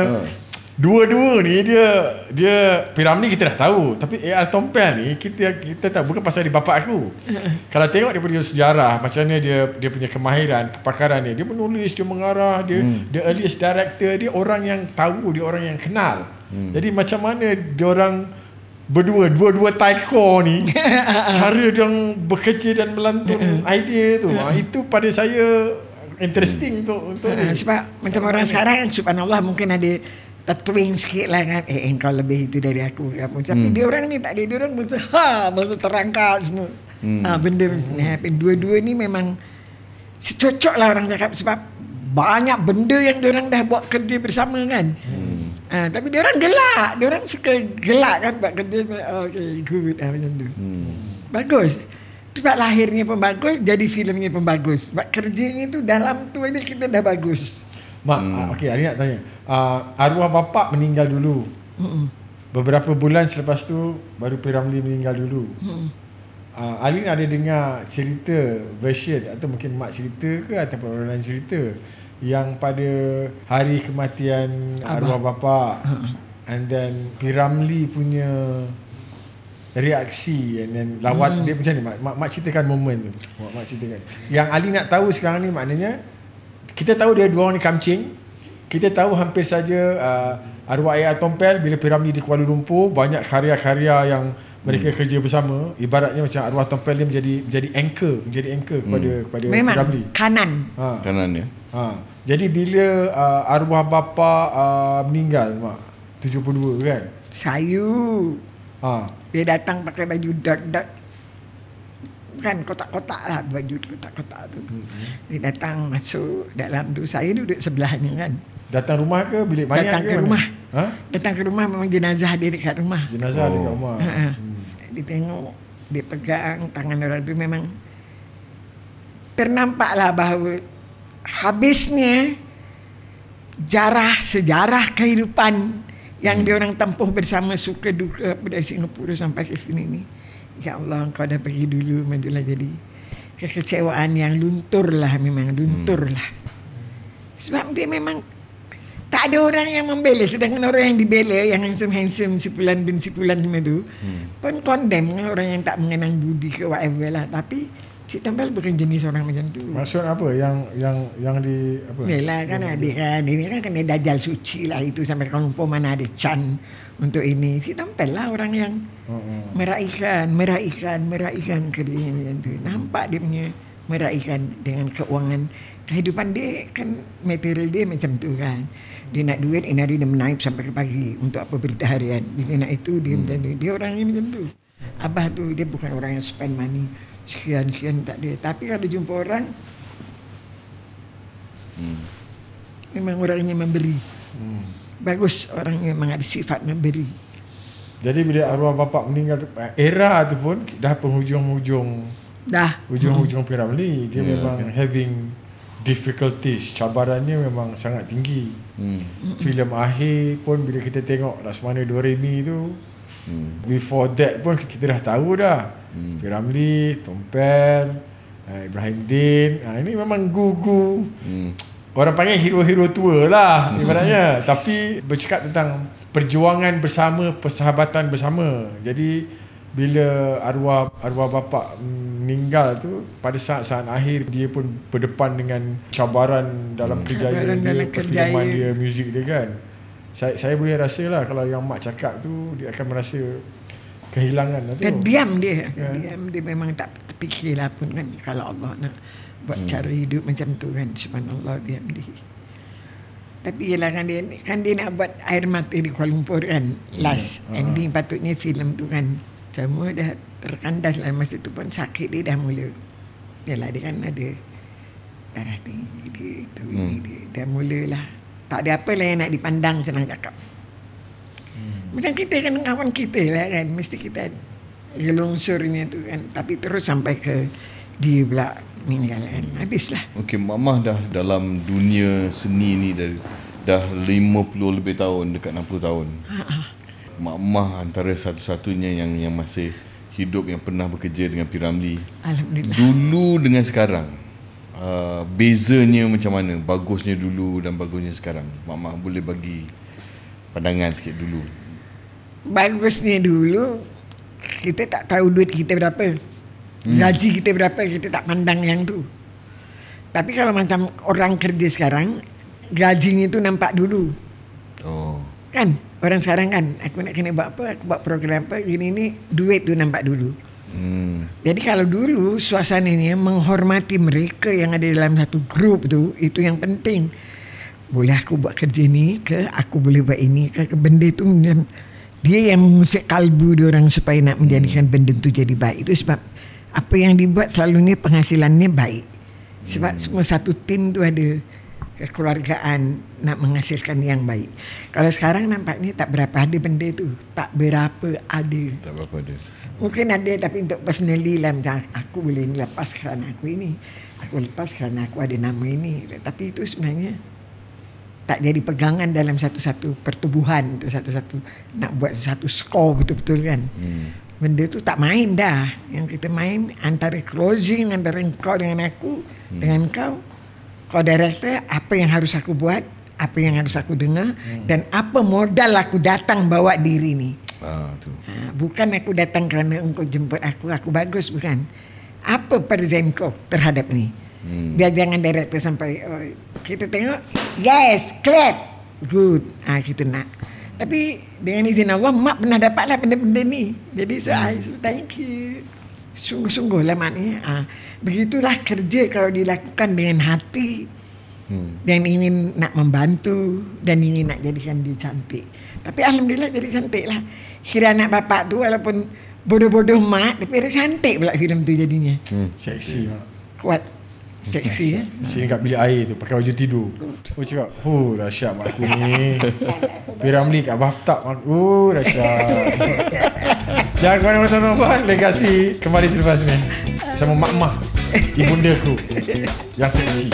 Dua-dua ni dia Piramli kita dah tahu, tapi R. Tompel ni kita tahu bukan pasal dia bapak aku. Kalau tengok dia punya sejarah, macam mana dia punya kemahiran, kepakaran dia menulis, dia mengarah, dia earliest director, dia orang yang tahu, dia orang yang kenal. Jadi macam mana dia orang dua taiko ni cara dia bekerja dan melantun idea tu, itu pada saya interesting untuk ni. Sebab macam orang sekarang subhanallah mungkin ada tertuing sikit lah kan, engkau lebih itu dari aku tapi dia orang ni tak ada. Dia orang masa terangkat semua benda ni happen. Dua-dua ni memang cocok lah orang cakap, sebab banyak benda yang dia orang dah buat kerja bersama kan. Tapi dia orang gelak, dia orang suka gelak kan buat kerja. Okay, good macam tu. Bagus. Sebab lahirnya pun bagus, jadi filmnya pun bagus. Sebab kerjanya tu dalam tu aja kita dah bagus. Mak, okey, Ali nak tanya. Arwah bapak meninggal dulu. Beberapa bulan selepas tu baru Piramli meninggal dulu. Ali ada dengar cerita version atau mungkin mak cerita ke ataupun orang lain cerita yang pada hari kematian arwah bapa, and then Piramli punya reaksi and then lawat dia macam ni. Mak ceritakan momen tu. Mak ceritakan. Yang Ali nak tahu sekarang ni maknanya kita tahu dia dua orang ni kamcing. Kita tahu hampir saja arwah R. Tompel bila Piramli di Kuala Lumpur, banyak karya-karya yang mereka kerja bersama, ibaratnya macam arwah Tompel dia menjadi anchor kepada memang Ramli. kanan. Kanan ya. Jadi bila arwah bapa meninggal mak 72 kan. Sayu. Dia datang pakai baju dot kan kotak-kotak lah, baju kotak-kotak tu. Dia datang masuk dalam tu, saya duduk sebelahnya kan. Datang rumah ke bilik mayat? Datang ke rumah. Datang ke rumah, memang jenazah dia dekat rumah. Jenazah dekat rumah. Dia tengok, dia pegang tangan orang tu, memang ternampaklah bahawa habisnya sejarah kehidupan yang diorang tempuh bersama, suka duka dari Singapura sampai ke sini ni. Ya Allah, engkau dah pergi dulu, majulah. Jadi kekecewaan yang luntur lah, memang luntur lah. Sebab dia memang tak ada orang yang membela, sedangkan orang yang dibela, yang handsome Sipulan bin Sipulan semua tu pun condemn orang yang tak mengenang budi ke whatever lah. Tapi Cik Tompel bukan jenis orang macam tu. Maksud apa? Yang di apa? Yelah kan adik kan, ini kan kena dajal suci lah itu, sampai Kuala Lumpur mana ada can untuk ini. Cik Tompel lah orang yang meraihkan kerjanya macam tu. Nampak dia punya meraihkan dengan keuangan. Kehidupan dia kan, material dia macam tu kan. Dia nak duit, ini hari dia menaip sampai ke pagi untuk apa berita harian. Dia nak itu, dia macam tu. Dia orang yang macam tu. Abah tu dia bukan orang yang spend money sekian tak ada. Tapi kalau jumpa orang memang orangnya memberi. Bagus, orangnya memang ada sifat memberi. Jadi bila arwah bapa meninggal tu, era tu pun dah penghujung-hujung P. Ramlee. Dia memang having difficulties, cabarannya memang sangat tinggi. Filem akhir pun bila kita tengok Laksamana Do Re Mi tu, before that pun kita dah tahu dah. P. Ramlee, Tompel, Ibrahim Din, ini memang gugu. Orang panggil hero-hero tua lah ibaratnya. Tapi bercakap tentang perjuangan bersama, persahabatan bersama. Jadi bila arwah bapa meninggal tu, pada saat-saat akhir dia pun berdepan dengan cabaran dalam kejayaan dia, perfilman dia, muzik dia kan. Saya boleh rasa lah kalau yang mak cakap tu, dia akan merasa kehilangan lah tu. Diam dia memang tak terfikir lah pun kan, kalau Allah nak buat cara hidup macam tu kan. Subhanallah, diam dia. Tapi yelah kan dia nak buat Air Mata di Kuala Lumpur kan, last ending. Patutnya filem tu kan semua dah terkandas lah. Masa tu pun sakit dia dah mula. Yelah dia kan ada darah tinggi dia tu, dia dah mula lah. Tak ada apa lah yang nak dipandang, senang cakap. Macam kita kan kawan kita lah kan, mesti kita gelongsornya tu kan. Tapi terus sampai ke dia pula meninggal kan, habislah. Okey, Mak Mah dah dalam dunia seni ni dah 50 lebih tahun, dekat 60 tahun. Mak Mah antara satu-satunya yang masih hidup, yang pernah bekerja dengan P. Ramlee. Alhamdulillah. Dulu dengan sekarang, bezanya macam mana? Bagusnya dulu dan bagusnya sekarang. Mak Mah boleh bagi pandangan sikit dulu. Bagusnya dulu kita tak tahu duit kita berapa, gaji kita berapa, kita tak pandang yang tu. Tapi kalau macam orang kerja sekarang, gajinya tu nampak dulu. Kan orang sekarang kan, aku nak kena buat apa, aku buat program apa, gini ni, duit tu nampak dulu. Jadi kalau dulu suasananya menghormati mereka yang ada dalam satu grup tu, itu yang penting. Boleh aku buat kerja ni ke, aku boleh buat ini ke, benda tu dia yang mengusik kalbu dia orang supaya nak menjadikan benda tu jadi baik. Itu sebab apa yang dibuat selalunya penghasilannya baik. Sebab semua satu tim tu ada kekeluargaan nak menghasilkan yang baik. Kalau sekarang nampaknya tak berapa ada benda tu. Tak berapa ada. Mungkin ada, tapi untuk personally lah, macam aku boleh lepas kerana aku ini, aku lepas kerana aku ada nama ini. Tapi itu sebenarnya tak jadi pegangan dalam satu-satu pertubuhan, untuk satu-satu nak buat satu skor betul-betul kan. Benda tu tak main dah. Yang kita main antara closing, antara kau dengan aku, dengan kau director, apa yang harus aku buat, apa yang harus aku dengar, dan apa modal aku datang bawa diri ni. Bukan aku datang kerana engkau jemput aku bagus, bukan. Apa present kau terhadap ni? Biar jangan director sampai kita tengok, yes, clap, good, kita nak. Tapi dengan izin Allah, mak pernah dapatlah benda-benda ni. Jadi thank you. Sungguh-sungguh lah maknanya. Begitulah kerja kalau dilakukan dengan hati dan ingin nak membantu dan ingin nak jadikan dia cantik. Tapi alhamdulillah jadi cantik lah. Kira anak bapak tu walaupun bodoh-bodoh mak, tapi dia cantik pula filem tu jadinya. Seksi mak. Kuat. Seksi ya. Sini kat bilik air tu pakai baju tidur. Cakap, dahsyat mak aku ni. Piramli kat bathtub mak aku, dahsyat. Jangan ke mana-mana, Legasi kembali selepas ni sama mak-mak ibunda aku yang seksi.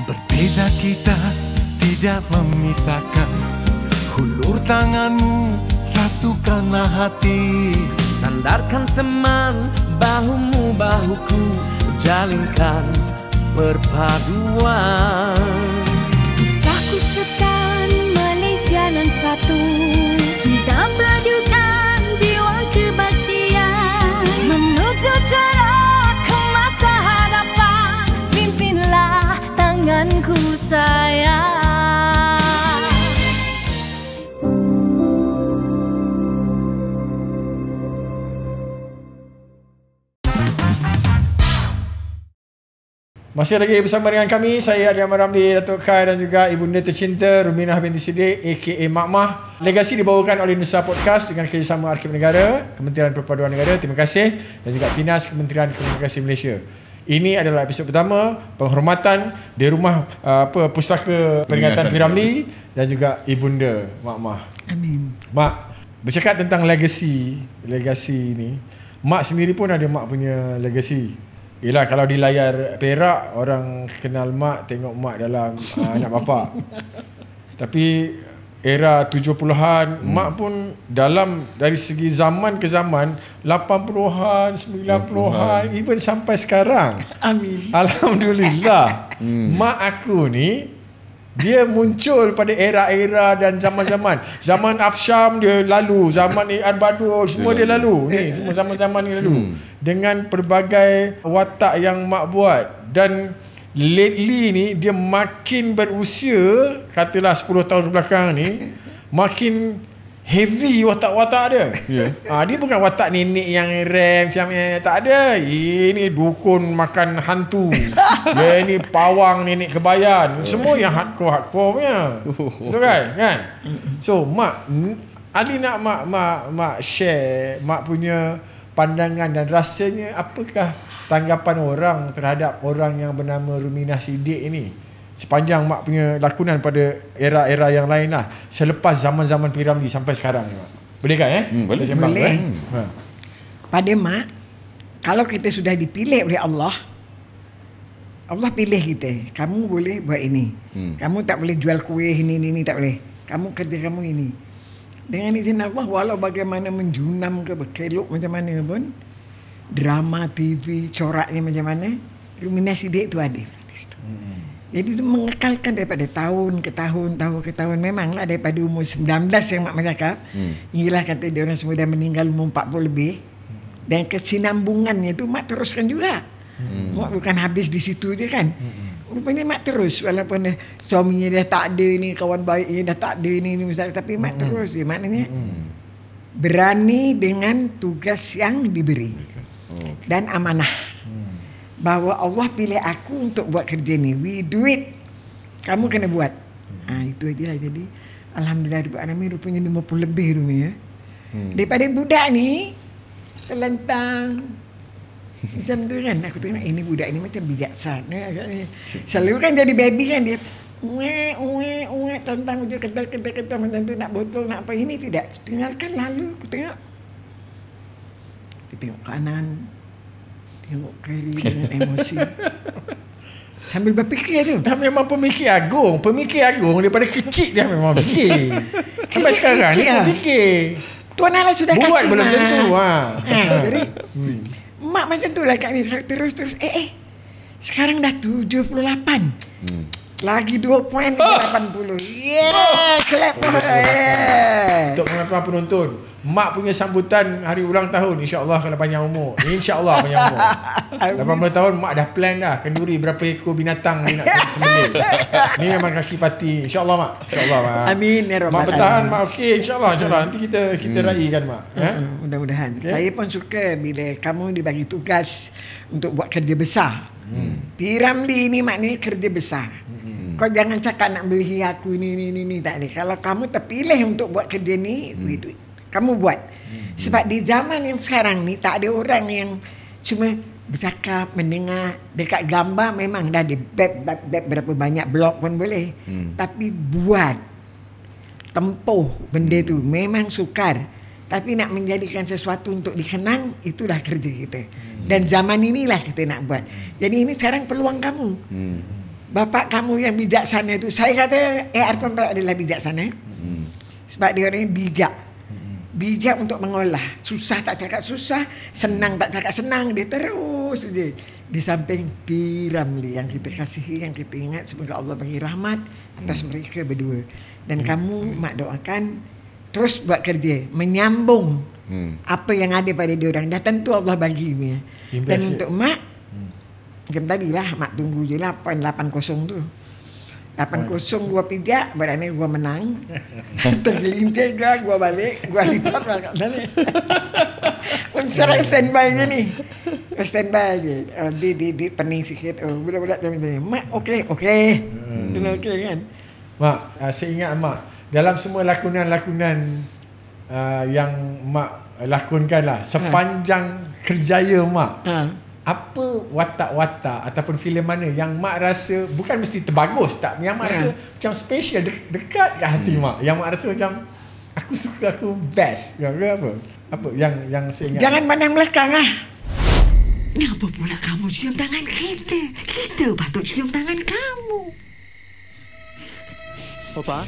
Berbeza kita tidak memisahkan. Hulur tanganmu, satukanlah hati. Sandarkan teman, bahumu bahuku, jalinkan perpaduan. Usahaku sekan Malaysia nan satu, kita padukan jiwa kebaktian menuju cerah ke masa hadapan. Pimpinlah tanganku sayang. Masih lagi bersama dengan kami, saya Adi Ahmad Ramli, Datuk Khai dan juga ibunda tercinta Ruminah binti Siddiq aka Mak Mah. Legasi dibawakan oleh Nusa Podcast dengan kerjasama Arkib Negara, Kementerian Perpaduan Negara, terima kasih, dan juga Finas Kementerian Komunikasi Malaysia. Ini adalah episod pertama penghormatan di rumah Pustaka Peringatan Piramli dan juga ibunda Mak Mah. Amin. Mak, bercakap tentang legasi ni, mak sendiri pun ada mak punya legasi. Yelah, kalau di layar Perak orang kenal mak, tengok mak dalam anak bapak. Tapi era 70-an mak pun dalam dari segi zaman ke zaman 80-an, 90-an, even sampai sekarang. Amin. Alhamdulillah. Mak aku ni dia muncul pada era-era dan zaman-zaman. Zaman Afsham dia lalu, zaman Ian Badul semua dia lalu. Ni semua zaman-zaman ni lalu. Dengan pelbagai watak yang mak buat. Dan lately ni dia makin berusia, katalah 10 tahun belakang ni, makin heavy watak-watak dia. Dia bukan watak nenek yang rem macam tak ada. Ini dukun makan hantu. Dia ni pawang nenek kebayan. Semua yang hardcore punya. Betul kan? So mak Ali nak mak share mak punya pandangan dan rasanya apakah tanggapan orang terhadap orang yang bernama Ruminah Siddiq ini sepanjang mak punya lakonan pada era-era yang lain lah, selepas zaman-zaman Piramli sampai sekarang ni mak. Boleh kan Boleh. Pada mak, kalau kita sudah dipilih oleh Allah pilih kita. Kamu boleh buat ini. Kamu tak boleh jual kuih ini tak boleh. Kamu kerja kamu ini. Dengan izin Allah, walau bagaimana menjunam ke berkelok macam mana pun, drama TV coraknya macam mana, Ruminah Siddiq tu ada. Jadi itu mengekalkan daripada tahun ke tahun. Memanglah daripada umur 19 yang mak cakap. Inilah kata dia orang semua dah meninggal umur 40 lebih. Dan kesinambungannya tu mak teruskan juga. Mak bukan habis di situ je kan. Rupanya mak terus walaupun suaminya dah tak ada ni, kawan baiknya dah tak ada ni misalnya, tapi mak terus je. Maknanya berani dengan tugas yang diberi dan amanah. Bahawa Allah pilih aku untuk buat kerja ni. We do it. Kamu kena buat. Itu aja lah. Jadi alhamdulillah rupanya 50 lebih rumah. Daripada budak ni selentang macam tu kan. Aku tengok ini budak ni macam bijaksana. Selalu kan jadi baby kan dia tentang je ketal macam tu, nak botol nak apa. Ini tidak. Tinggalkan lalu. Aku tengok dia tengok kanan, tengok kiri dengan emosi. Sambil berfikir tu. Dah memang pemikir agung daripada kecil dia memang fikir. Sampai sekarang ni fikir. Tuan Allah sudah buat kasih belum tentu. Jadi mak macam tu lah kat ni terus. Sekarang dah 78. Lagi 2 poin 80. Yeah, clap. Untuk teman-teman penonton, Mak punya sambutan hari ulang tahun insya-Allah kalau panjang umur. Insya-Allah panjang umur. 80 tahun Mak dah plan dah kenduri berapa ekor binatang ni nak sembelih. Ni memang kaki pati. Insya-Allah Mak. Insya-Allah Mak. Amin ya rabbal Mak bertahan Mak. Okey insya-Allah nanti kita raikan Mak. Mudah-mudahan. Okay. Saya pun suka bila kamu dibagi tugas untuk buat kerja besar. P.Ramlee ni maknanya kerja besar. Kau jangan cakap nak beli aku ni tak ni. Kalau kamu terpilih untuk buat kerja ni, kamu buat. Sebab di zaman yang sekarang ni tak ada orang yang cuma bercakap, mendengar. Dekat gambar memang dah ada berapa banyak blog pun boleh. Tapi buat, tempuh benda tu memang sukar. Tapi nak menjadikan sesuatu untuk dikenang, itulah kerja kita. Dan zaman inilah kita nak buat. Jadi ini sekarang peluang kamu. Bapak kamu yang bijaksana tu, saya kata A.R. Tompel adalah bijaksana. Sebab dia orang bijak. Bijak untuk mengolah. Susah tak cakap susah, senang tak cakap senang. Dia terus je. Di samping P.Ramlee yang kita kasihi, yang kita ingat, semoga Allah bagi rahmat atas mereka berdua. Dan kamu Mak doakan terus buat kerja, menyambung apa yang ada pada diorang. Dah tentu Allah bagi ni. Dan untuk Mak, macam tadilah Mak tunggu je lah poin 80 tu. 8-0 gua pijak, berani gua menang. Tergelincir gua balik, gua lipat kat sana. Sekarang standby je ni. Standby je. Di pening sikit. Budak-budak tanya, Mak okey. Kena okey kan? Mak, saya ingat Mak, dalam semua lakonan-lakonan yang Mak lakonkan lah, sepanjang kerjaya Mak, apa watak-watak ataupun filem mana yang Mak rasa bukan mesti terbagus tak, yang Mak rasa macam special, dekat ke hati Mak, yang Mak rasa macam aku suka, aku best ke apa yang saya ingat. Jangan pandang belakang lah. Kenapa pula kamu cium tangan kita? Kita patut cium tangan kamu. Papa.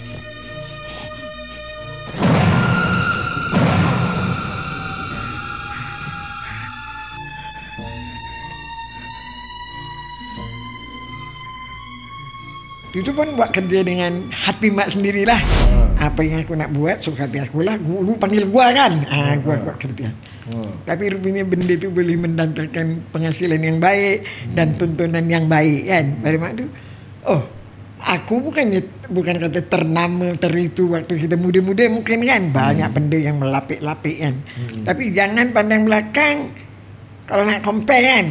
Itu pun buat kerja dengan hati Mak sendirilah. Apa yang aku nak buat, suka hati aku lah. Lu panggil gua kan. Gua buat kerja. Tapi rupanya benda tu boleh mendatangkan penghasilan yang baik dan tontonan yang baik kan. Pada Mak tu, aku bukan kata ternama teritu waktu kita muda-muda mungkin kan. Banyak benda yang melapik-lapik kan. Tapi jangan pandang belakang. Kalau nak compare kan,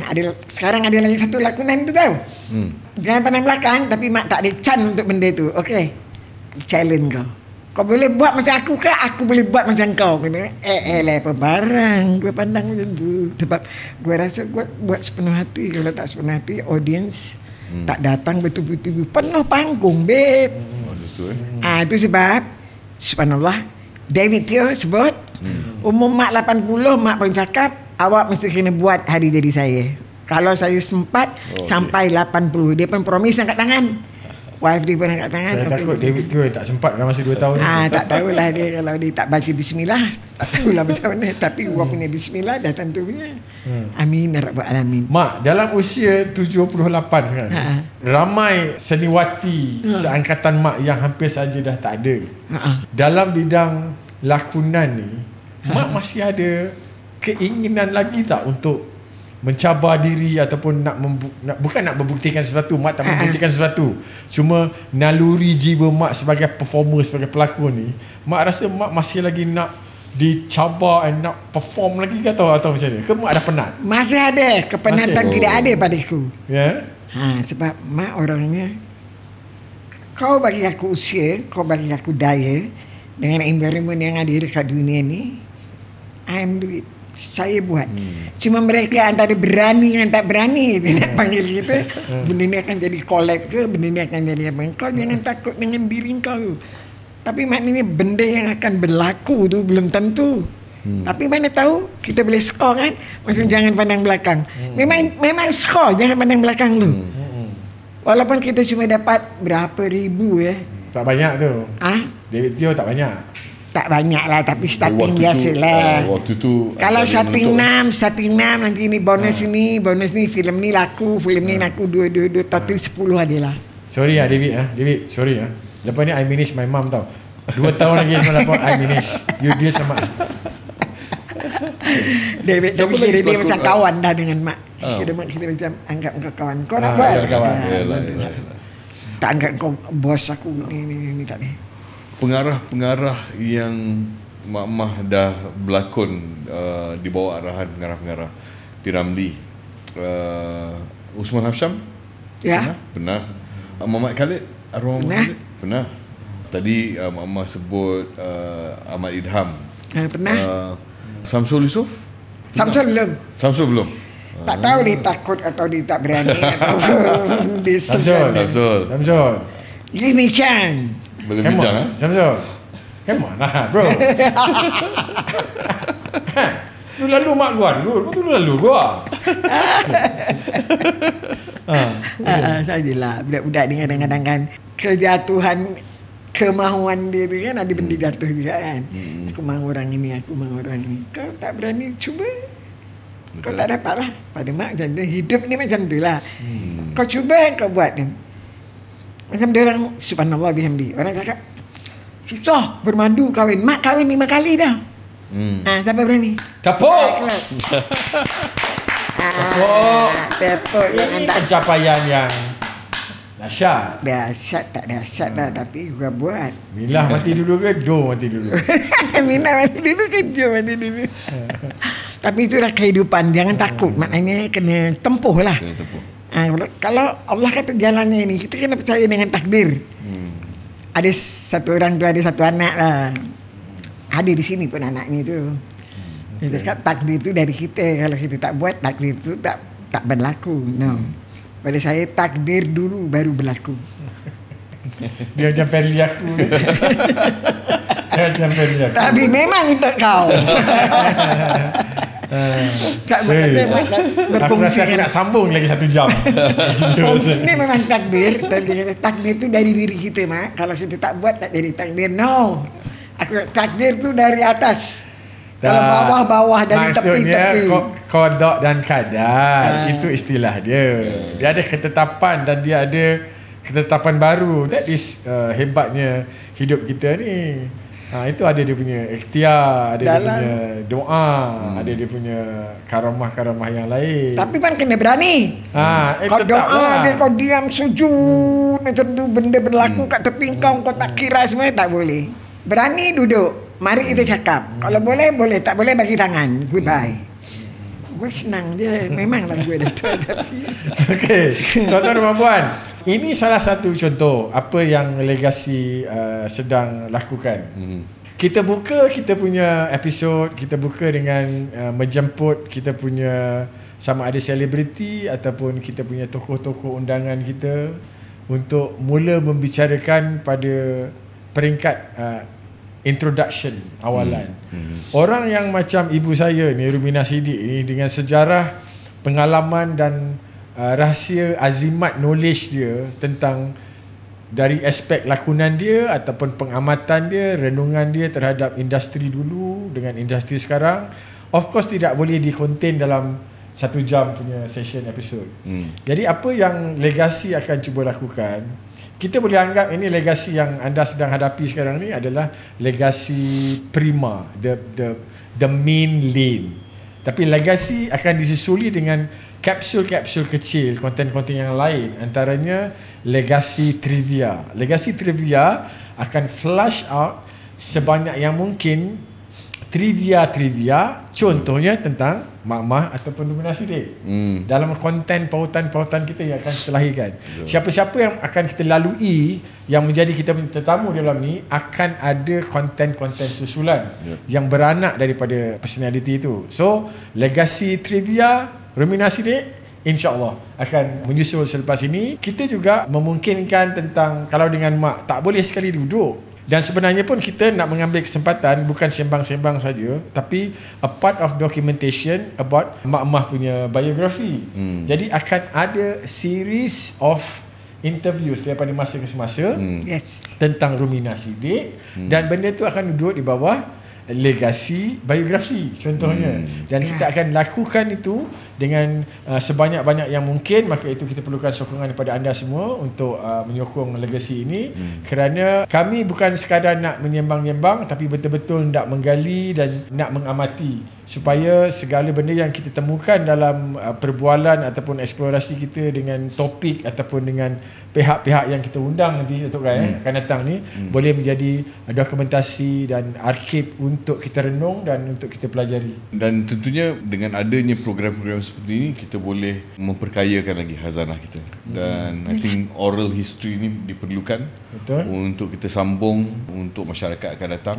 sekarang ada lagi satu lakonan tu tau. Jangan pandang belakang, tapi Mak tak ada can untuk benda tu. Okey, challenge kau. Kau boleh buat macam aku ke? Aku boleh buat macam kau. Apa barang. Gue pandang macam tu. Sebab gue rasa gue buat sepenuh hati. Kalau tak sepenuh hati, audience tak datang betul-betul. Penuh panggung, babe. Itu sebab, subhanallah, David Teo sebut, umur Mak 80, Mak pun cakap, awak mesti kena buat hari jadi saya. Kalau saya sempat sampai 80. Dia pun promise angkat tangan. Wife dia pun angkat tangan. Saya takut David tu tak sempat dalam masa 2 tahun ni. Tak tahulah dia kalau dia tak baca bismillah. Tak tahulah macam mana. Tapi gua punya bismillah dah tentunya. Amin ya rabbal alamin. Mak, dalam usia 78 sekarang, ramai seniwati seangkatan Mak yang hampir saja dah tak ada. Dalam bidang lakonan ni, Mak masih ada keinginan lagi tak untuk mencabar diri ataupun bukan nak membuktikan sesuatu. Mak tak membuktikan sesuatu, cuma naluri jiwa Mak sebagai performer, sebagai pelakon ni, Mak rasa Mak masih lagi nak dicabar and nak perform lagi ke atau macam ni? Ke Mak dah penat? Masih ada kepenatan. Tidak ada padaku. Sebab Mak orangnya, kau bagi aku usia, kau bagi aku daya, dengan environment yang ada dekat dunia ni, I'm do it. Saya buat. Cuma mereka antara berani dan tak berani nak panggil kita. Benda ni akan jadi collab ke, benda ni akan jadi apa. Kau jangan takut dengan diri kau. Tapi maknanya benda yang akan berlaku tu belum tentu. Tapi mana tahu kita boleh skor kan. Maksudnya jangan pandang belakang. Memang skor, jangan pandang belakang tu. Walaupun kita cuma dapat berapa ribu tak banyak tu. David Teo tak banyak. Tak banyak lah, tapi starting biasa lah. Waktu tu kalau starting 6 nanti ni bonus ni, filem ni laku, filem ni laku 2 total 10 adalah. Sorry David David, sorry lepas ni I manage my mum tau. 2 tahun lagi semalam I manage. You deal sama David tapi kira dia macam kawan dah dengan mak. Kira mak kita macam anggap kau kawan. Kau nak buat kawan. Tak anggap kau bos aku ni tak ni. Pengarah-pengarah yang mak dah berlakon di bawah arahan pengarah-pengarah Piramli, Usman Hafsyam pernah. Muhammad Khalid, arwah Muhammad Khalid pernah. Tadi mak sebut Ahmad Idham pernah. Samsul Yusof? Samsul belum. Tak tahu dia takut atau dia tak berani atau dia Samsul. Ini Chan. Belum bincang Samsul. Come on bro. Lu lalu mak gua dulu. Lepas tu lu lalu gua. Sajalah budak-budak ni kadang-kadang kan kejatuhan kemahuan dia kan ada benda jatuh juga kan. Aku mahu orang ini. Kau tak berani cuba, kau tak dapat lah. Pada mak macam tu. Hidup ni macam tu lah. Kau cuba, kau buat ni. Macam dia orang subhanallah bihamdi. Orang cakap susah bermadu kahwin. Mak kahwin 5 kali dah. Siapa berani? Tepuk. Tepuk yang ini pencapaian yang dahsyat. Tak dahsyat lah, tapi juga buat. Milah mati dulu ke Do mati dulu? Milah mati dulu ke Do mati dulu. Tapi itulah kehidupan. Jangan takut. Maknanya kena tempuh lah. Kalau Allah kata jalannya ini, kita kena percaya dengan takdir. Ada satu orang tu ada satu anak lah. Ada di sini pun anaknya tu. Dia cakap takdir tu dari kita. Kalau kita tak buat, takdir tu tak berlaku. No. Pada saya takdir dulu baru berlaku. Dia macam family aku. Tapi memang untuk kau. Aku rasa aku nak sambung lagi 1 jam. Ini memang takdir. Takdir tu dari diri kita, Mak. Kalau kita tak buat, tak jadi takdir. No. Takdir tu dari atas. Kalau bawah-bawah dari tepi-tepi. Maksudnya qada dan qadar. Itu istilah dia. Dia ada ketetapan dan dia ada ketetapan baru. That is hebatnya hidup kita ni. Itu ada dia punya ikhtiar, ada dia punya doa, ada dia punya karamah-karamah yang lain. Tapi kan kena berani. Kau doa dia, kau diam sujud macam tu, benda berlaku kat tepi kau tak kira sebenarnya tak boleh. Berani duduk. Mari kita cakap. Kalau boleh, tak boleh bagi tangan. Goodbye. Gue senang dia. Memanglah gue dah tahu. Okey, tuan-tuan dan puan, ini salah satu contoh apa yang Legasi sedang lakukan. Kita buka kita punya episod, kita buka dengan menjemput kita punya sama ada selebriti ataupun kita punya tokoh-tokoh undangan kita untuk mula membicarakan pada peringkat introduction awalan. Orang yang macam ibu saya ni, Rumina Siddiq ni, dengan sejarah, pengalaman dan rahsia azimat knowledge dia tentang dari aspek lakonan dia ataupun pengamatan dia, renungan dia terhadap industri dulu dengan industri sekarang, of course tidak boleh di-contain dalam 1 jam punya session episode. Jadi apa yang Legasi akan cuba lakukan, kita boleh anggap ini legasi yang anda sedang hadapi sekarang ni adalah legasi prima, the main lane. Tapi legasi akan disusuli dengan kapsul-kapsul kecil, konten-konten yang lain, antaranya legasi trivia. Legasi trivia akan flush out sebanyak yang mungkin trivia contohnya tentang mak-mak ataupun Rumina Siddiq dalam konten pautan-pautan kita yang akan kita lahirkan. Siapa-siapa yang akan kita lalui yang menjadi kita punya tetamu dalam ni akan ada konten-konten susulan yang beranak daripada personality itu. So legasi trivia Rumina Siddiq InsyaAllah akan menyusul selepas ini. Kita juga memungkinkan tentang kalau dengan mak tak boleh sekali duduk. Dan sebenarnya pun kita nak mengambil kesempatan bukan sembang-sembang saja, tapi a part of documentation about mak-mak punya biografi. Jadi akan ada series of interviews daripada masa ke semasa tentang Rumina Siddiq, dan benda tu akan duduk di bawah legasi biografi contohnya. Dan kita akan lakukan itu dengan sebanyak-banyak yang mungkin. Maka itu kita perlukan sokongan daripada anda semua untuk menyokong legasi ini. Kerana kami bukan sekadar nak menyembang-nyembang, tapi betul-betul nak menggali dan nak mengamati supaya segala benda yang kita temukan dalam perbualan ataupun eksplorasi kita dengan topik ataupun dengan pihak-pihak yang kita undang nanti Datuk Gai akan datang ni boleh menjadi dokumentasi dan arsip untuk kita renung dan untuk kita pelajari. Dan tentunya dengan adanya program-program seperti ini, kita boleh memperkayakan lagi khazanah kita. Dan I think oral history ni diperlukan. Betul. Untuk kita sambung untuk masyarakat akan datang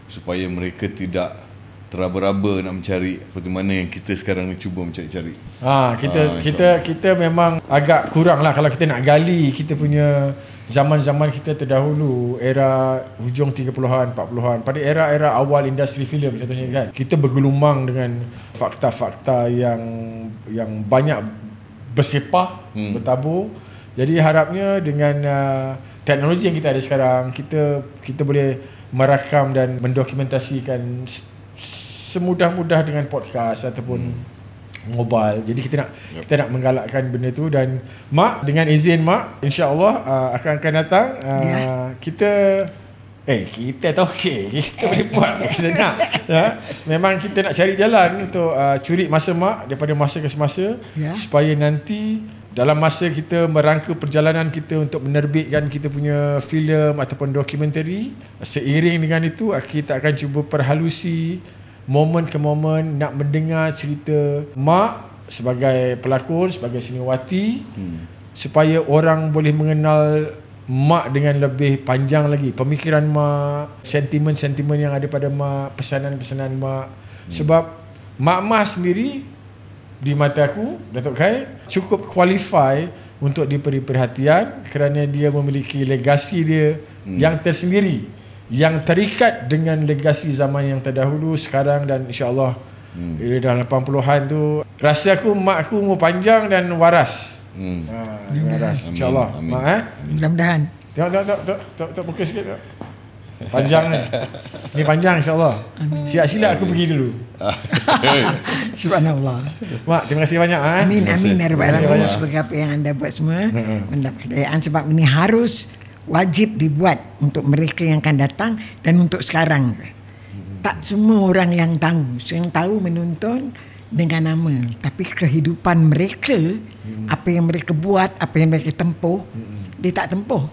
supaya mereka tidak teraba-raba nak mencari seperti mana yang kita sekarang ni cuba mencari-cari. Kita memang agak kurang lah kalau kita nak gali kita punya zaman-zaman kita terdahulu, era hujung 30-an, 40-an, pada era-era awal industri filem contohnya kan. Kita bergelumang dengan fakta-fakta yang banyak bersepah, bertabur. Jadi harapnya dengan teknologi yang kita ada sekarang, kita boleh merakam dan mendokumentasikan semudah-mudah dengan podcast ataupun mobile. Jadi kita nak menggalakkan benda tu. Dan Mak, dengan izin Mak, insya-Allah akan datang. Kita boleh buat kita nak. Memang kita nak cari jalan untuk curi masa Mak daripada masa ke semasa, supaya nanti dalam masa kita merangka perjalanan kita untuk menerbitkan kita punya filem ataupun dokumentari, seiring dengan itu kita akan cuba perhalusi momen ke momen, nak mendengar cerita Mak sebagai pelakon, sebagai siniwati, supaya orang boleh mengenal Mak dengan lebih panjang lagi. Pemikiran Mak, sentimen-sentimen yang ada pada Mak, pesanan-pesanan Mak. Sebab Mak Mas sendiri di mata aku, Datuk Khair, cukup qualify untuk diberi perhatian kerana dia memiliki legasi dia yang tersendiri, yang terikat dengan legasi zaman yang terdahulu, sekarang dan insya-Allah dah 80-an tu. Rasa aku mak aku umur panjang dan waras. Waras insya-Allah. Mak mudah-mudahan. Tengok buka sikit tak? Panjang ni. Ni panjang insya-Allah. Siap-siap aku pergi dulu. Subhanallah. Mak, terima kasih banyak. Amin ya rabbal alamin. Sebagai apa yang anda buat semua, mendapat kejayaan, sebab ini harus wajib dibuat untuk mereka yang akan datang dan untuk sekarang. Tak semua orang yang tahu menonton dengan nama, tapi kehidupan mereka, apa yang mereka buat, apa yang mereka tempuh, dia tak tempuh.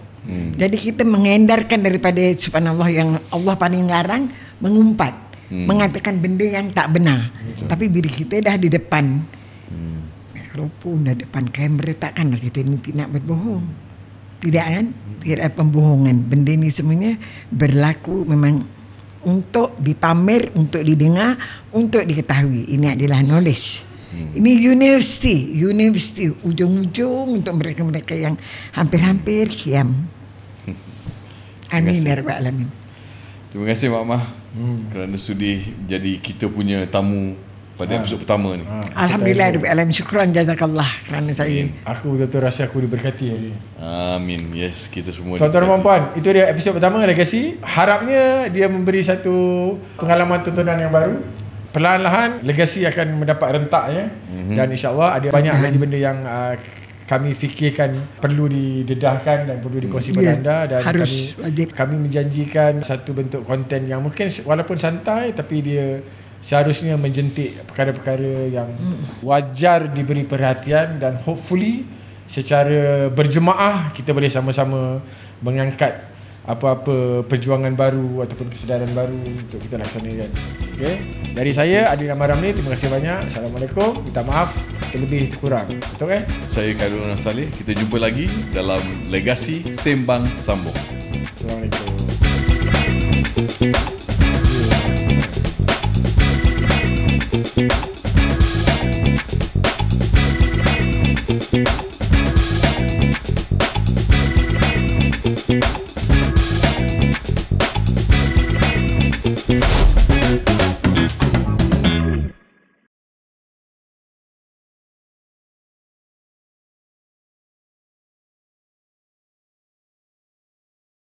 Jadi kita mengendarkan daripada subhanallah yang Allah paling larang, mengumpat, mengatakan benda yang tak benar. Tapi bila kita dah di depan mikrofon, dah depan kamera, takkanlah kita ni nak berbohong. Tidak kan? Tidak ada pembohongan. Benda ni semuanya berlaku memang untuk dipamer, untuk didengar, untuk diketahui. Ini adalah knowledge. Ini universiti ujung-ujung untuk mereka-mereka yang hampir-hampir kiam. Amin ya rabbal alamin. Terima kasih Mak Mah kerana sudi jadi kita punya tamu pada episod pertama ni. Alhamdulillah rabbil alamin. Syukran jazakallah kerana saya. Aku betul rasa aku diberkati hari. Amin. Yes, kita semua. Tuan-tuan dan puan, itu dia episod pertama Legasi. Harapnya dia memberi satu pengalaman tontonan yang baru. Perlahan-lahan Legasi akan mendapat rentaknya dan insya-Allah ada banyak lagi benda yang kami fikirkan perlu didedahkan dan perlu dikongsi pada anda, dan kami menjanjikan satu bentuk konten yang mungkin walaupun santai tapi dia seharusnya menjentik perkara-perkara yang wajar diberi perhatian, dan hopefully secara berjemaah kita boleh sama-sama mengangkat apa-apa perjuangan baru ataupun kesedaran baru untuk kita laksanakan. Okay? Dari saya Adil Ahmad Ramli, terima kasih banyak. Assalamualaikum. Minta maaf terlebih terkurang. Betul kan? Saya Khairul Saleh. Kita jumpa lagi dalam Legasi Sembang Sambung. Assalamualaikum.